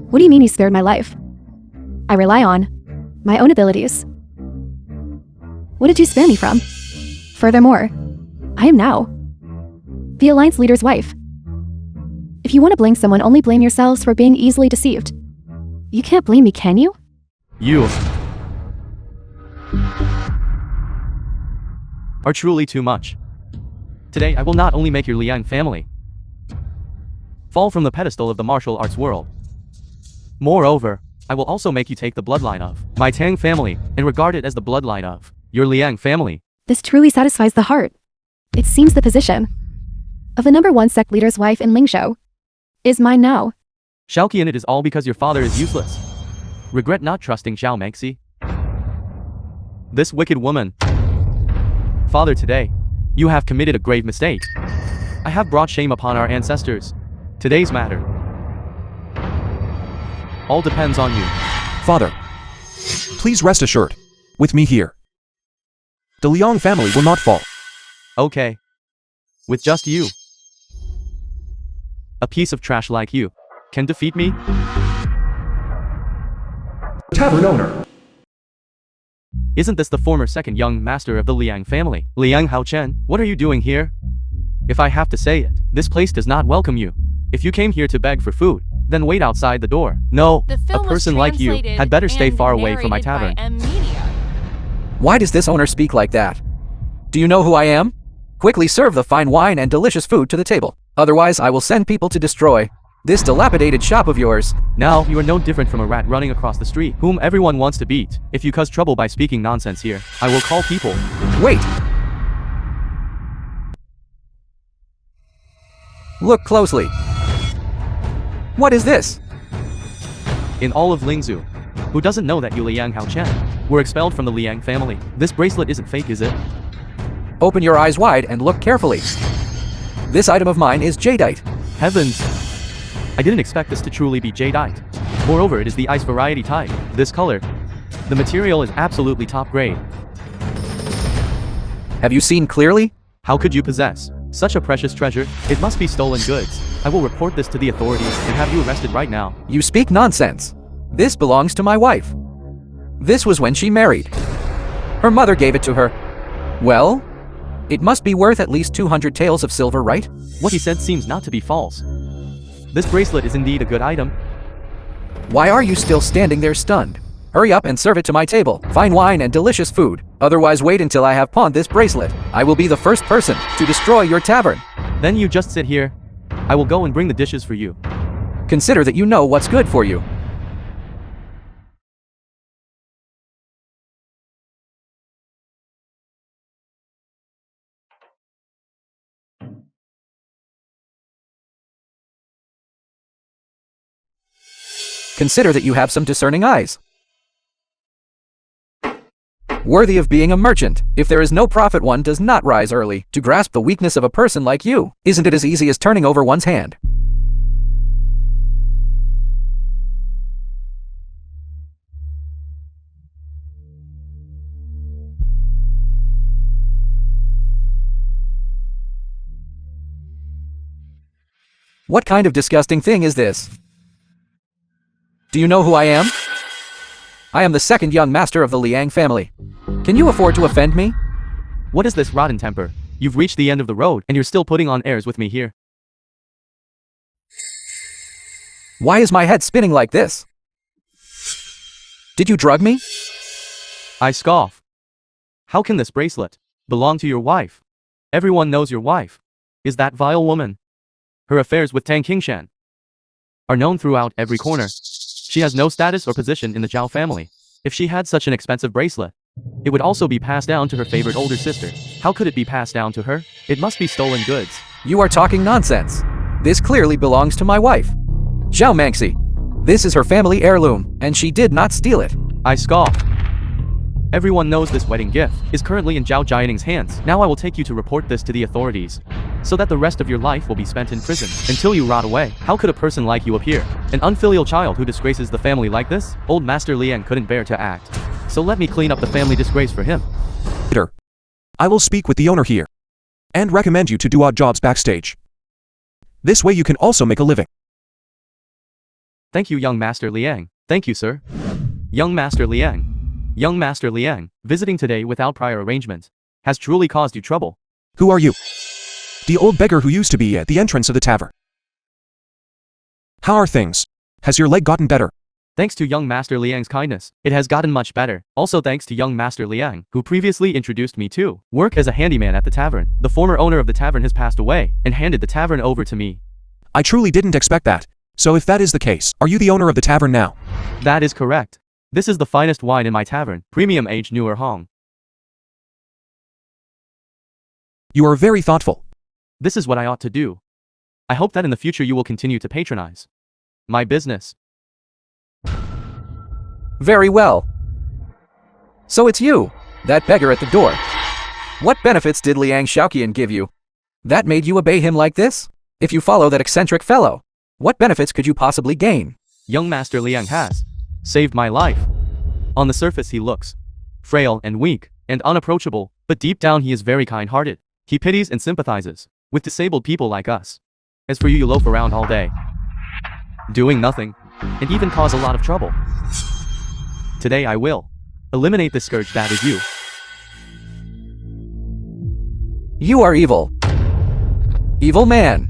What do you mean you spared my life? I rely on my own abilities. What did you spare me from? Furthermore, I am now the Alliance leader's wife. If you want to blame someone, only blame yourselves for being easily deceived. You can't blame me, can you? You are truly too much. Today I will not only make your Liang family fall from the pedestal of the martial arts world. Moreover, I will also make you take the bloodline of my Tang family and regard it as the bloodline of your Liang family. This truly satisfies the heart. It seems the position of the #1 sect leader's wife in Lingzhou is mine now. Shaoqian, it is all because your father is useless. Regret not trusting Xiaomangi. This wicked woman. Father, today, you have committed a grave mistake. I have brought shame upon our ancestors. Today's matter all depends on you. Father, please rest assured. With me here, the Liang family will not fall. Okay. With just you. A piece of trash like you can defeat me? Tavern owner. Isn't this the former second young master of the Liang family? Liang Hao Chen, what are you doing here? If I have to say it, this place does not welcome you. If you came here to beg for food, then wait outside the door. No, a person like you had better stay far away from my tavern. Why does this owner speak like that? Do you know who I am? Quickly serve the fine wine and delicious food to the table. Otherwise, I will send people to destroy This dilapidated shop of yours. Now, you are no different from a rat running across the street, whom everyone wants to beat. If you cause trouble by speaking nonsense here, I will call people. Wait! Look closely. What is this? In all of Lingzhu, who doesn't know that you Liang Hao Chen were expelled from the Liang family? This bracelet isn't fake, is it? Open your eyes wide and look carefully. This item of mine is jadeite. Heavens! I didn't expect this to truly be jadeite. Moreover, it is the ice variety type. This color, the material is absolutely top grade. Have you seen clearly? How could you possess such a precious treasure? It must be stolen goods. I will report this to the authorities and have you arrested right now. You speak nonsense. This belongs to my wife. This was when she married. Her mother gave it to her. Well, it must be worth at least 200 taels of silver, right? What he said seems not to be false. This bracelet is indeed a good item. Why are you still standing there stunned? Hurry up and serve it to my table. Fine wine and delicious food. Otherwise, wait until I have pawned this bracelet. I will be the first person to destroy your tavern. Then you just sit here. I will go and bring the dishes for you. Consider that you know what's good for you. Consider that you have some discerning eyes. Worthy of being a merchant. If there is no profit, one does not rise early to grasp the weakness of a person like you. Isn't it as easy as turning over one's hand? What kind of disgusting thing is this? Do you know who I am? I am the second young master of the Liang family. Can you afford to offend me? What is this rotten temper? You've reached the end of the road and you're still putting on airs with me here. Why is my head spinning like this? Did you drug me? I scoff. How can this bracelet belong to your wife? Everyone knows your wife is that vile woman. Her affairs with Tang are known throughout every corner. She has no status or position in the Zhao family. If she had such an expensive bracelet, it would also be passed down to her favorite older sister. How could it be passed down to her? It must be stolen goods. You are talking nonsense. This clearly belongs to my wife, Xiaomangi. This is her family heirloom, and she did not steal it. I scoff. Everyone knows this wedding gift is currently in Zhao Jianing's hands. Now I will take you to report this to the authorities, so that the rest of your life will be spent in prison until you rot away. How could a person like you appear? An unfilial child who disgraces the family like this? Old Master Liang couldn't bear to act. So let me clean up the family disgrace for him. Later, I will speak with the owner here and recommend you to do odd jobs backstage. This way you can also make a living. Thank you, young Master Liang. Thank you, sir. Young Master Liang. Young Master Liang, visiting today without prior arrangement has truly caused you trouble. Who are you? The old beggar who used to be at the entrance of the tavern. How are things? Has your leg gotten better? Thanks to young Master Liang's kindness, it has gotten much better. Also thanks to young Master Liang, who previously introduced me to work as a handyman at the tavern. The former owner of the tavern has passed away and handed the tavern over to me. I truly didn't expect that. So if that is the case, are you the owner of the tavern now? That is correct. This is the finest wine in my tavern, premium aged newer Hong. You are very thoughtful. This is what I ought to do. I hope that in the future you will continue to patronize my business. Very well. So it's you, that beggar at the door. What benefits did Liang Shaoqian give you? That made you obey him like this? If you follow that eccentric fellow, what benefits could you possibly gain? Young Master Liang has saved my life. On the surface he looks frail and weak and unapproachable, but deep down he is very kind-hearted. He pities and sympathizes with disabled people like us. As for you, you loaf around all day, doing nothing, and even cause a lot of trouble. Today I will eliminate this scourge that is you. You are evil. Evil man.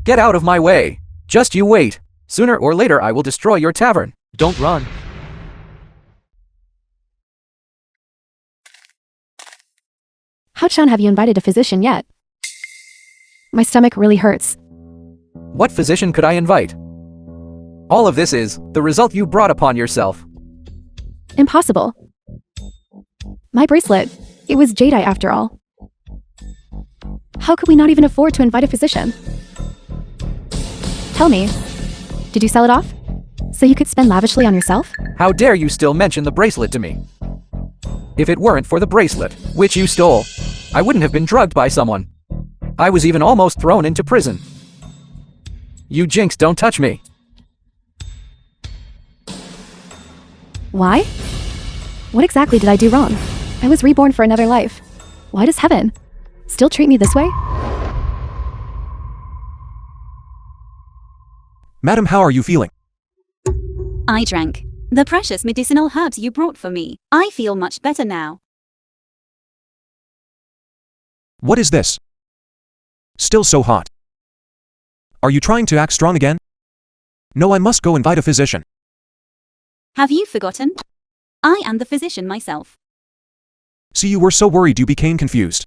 Get out of my way. Just you wait. Sooner or later I will destroy your tavern. Don't run. Hao Chen, have you invited a physician yet? My stomach really hurts. What physician could I invite? All of this is the result you brought upon yourself. Impossible. My bracelet. It was jadeite after all. How could we not even afford to invite a physician? Tell me, did you sell it off? So you could spend lavishly on yourself? How dare you still mention the bracelet to me? If it weren't for the bracelet, which you stole, I wouldn't have been drugged by someone. I was even almost thrown into prison. You jinx, don't touch me. Why? What exactly did I do wrong? I was reborn for another life. Why does heaven still treat me this way? Madam, how are you feeling? I drank the precious medicinal herbs you brought for me. I feel much better now. What is this? Still so hot. Are you trying to act strong again? No, I must go invite a physician. Have you forgotten? I am the physician myself. See, you were so worried you became confused.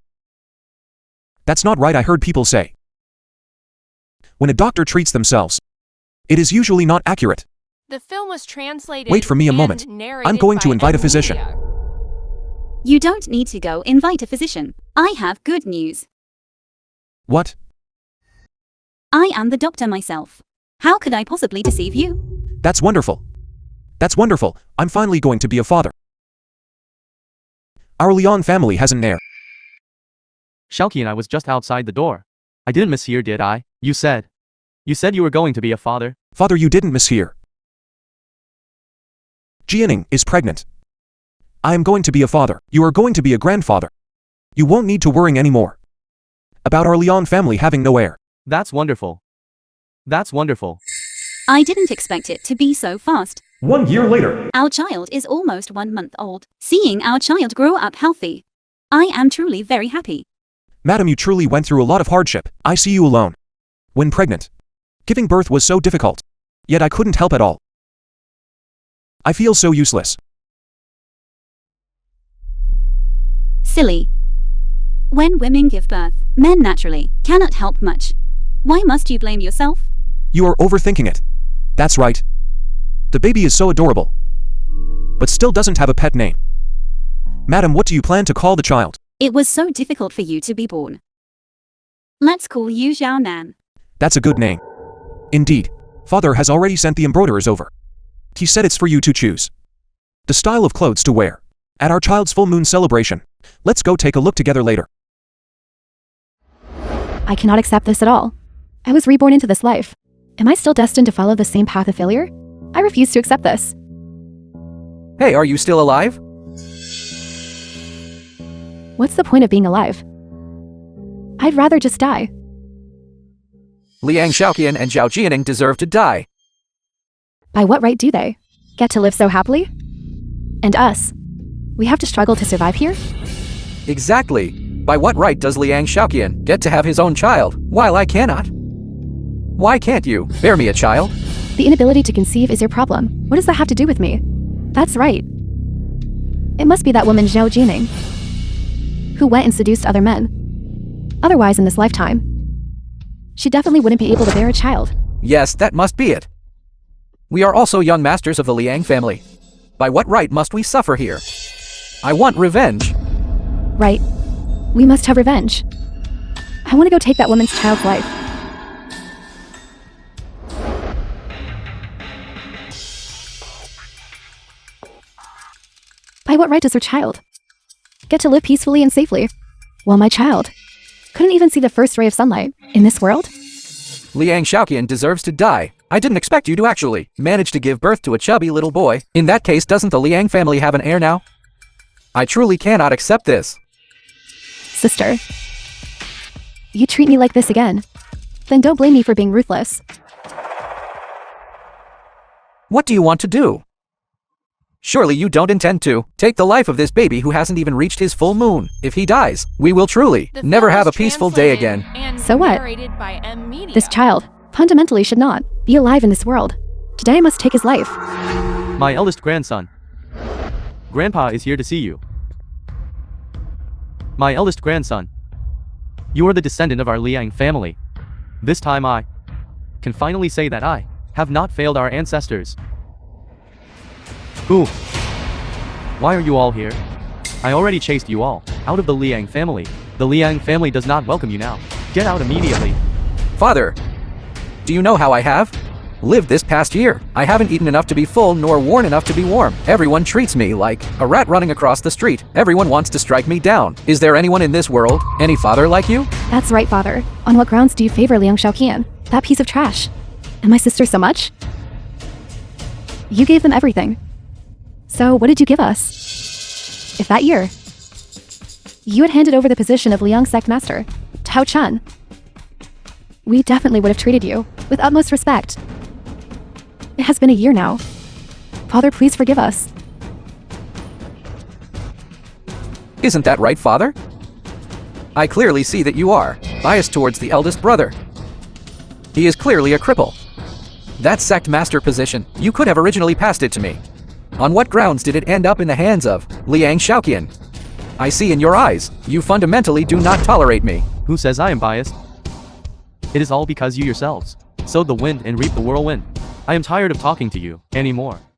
That's not right, I heard people say. When a doctor treats themselves, it is usually not accurate. The film was translated. Wait for me a moment. I'm going to invite a physician. You don't need to go invite a physician. I have good news. What? I am the doctor myself. How could I possibly deceive you? That's wonderful. That's wonderful. I'm finally going to be a father. Our Leon family has an heir. Shaoqian, I was just outside the door. I didn't mishear, did I? You said you were going to be a father. Father, you didn't mishear. Jianing is pregnant. I am going to be a father. You are going to be a grandfather. You won't need to worry anymore about our Leon family having no heir. That's wonderful. That's wonderful. I didn't expect it to be so fast. 1 year later. Our child is almost 1 month old. Seeing our child grow up healthy, I am truly very happy. Madam, you truly went through a lot of hardship. I see you alone. When pregnant, giving birth was so difficult. Yet I couldn't help at all. I feel so useless. Silly. When women give birth, men naturally cannot help much. Why must you blame yourself? You are overthinking it. That's right. The baby is so adorable, but still doesn't have a pet name. Madam, what do you plan to call the child? It was so difficult for you to be born. Let's call you Zhao Nan. That's a good name. Indeed. Father has already sent the embroiderers over. He said it's for you to choose the style of clothes to wear at our child's full moon celebration. Let's go take a look together later. I cannot accept this at all. I was reborn into this life. Am I still destined to follow the same path of failure? I refuse to accept this. Hey, are you still alive? What's the point of being alive? I'd rather just die. Liang Shaoqian and Zhao Jianing deserve to die. By what right do they get to live so happily? And us? We have to struggle to survive here? Exactly. By what right does Liang Shaoqian get to have his own child, while I cannot? Why can't you bear me a child? The inability to conceive is your problem. What does that have to do with me? That's right. It must be that woman Zhao Jianing, who went and seduced other men. Otherwise, in this lifetime, she definitely wouldn't be able to bear a child. Yes, that must be it. We are also young masters of the Liang family. By what right must we suffer here? I want revenge. Right. We must have revenge. I want to go take that woman's child's life. By what right does her child get to live peacefully and safely, while my child couldn't even see the first ray of sunlight in this world? Liang Shaoqian deserves to die. I didn't expect you to actually manage to give birth to a chubby little boy. In that case, doesn't the Liang family have an heir now? I truly cannot accept this. Sister, you treat me like this again, then don't blame me for being ruthless. What do you want to do? Surely you don't intend to take the life of this baby who hasn't even reached his full moon. If he dies, we will truly The never film have a was peaceful day translated again. and So what? narrated by M. Media. This child fundamentally should not be alive in this world. Today I must take his life. My eldest grandson. Grandpa is here to see you. My eldest grandson. You are the descendant of our Liang family. This time I can finally say that I have not failed our ancestors. Who? Why are you all here? I already chased you all out of the Liang family. The Liang family does not welcome you now. Get out immediately. Father, do you know how I have lived this past year? I haven't eaten enough to be full nor worn enough to be warm. Everyone treats me like a rat running across the street. Everyone wants to strike me down. Is there anyone in this world, any father like you? That's right, father. On what grounds do you favor Liang Shaoqian? That piece of trash. And my sister so much? You gave them everything. So what did you give us? If that year you had handed over the position of Liang sect master to Hao Chen, we definitely would have treated you with utmost respect. It has been a year now. Father, please forgive us. Isn't that right, father? I clearly see that you are biased towards the eldest brother. He is clearly a cripple. That sect master position, you could have originally passed it to me. On what grounds did it end up in the hands of Liang Shaoqian? I see in your eyes, you fundamentally do not tolerate me. Who says I am biased? It is all because you yourselves sowed the wind and reaped the whirlwind. I am tired of talking to you anymore.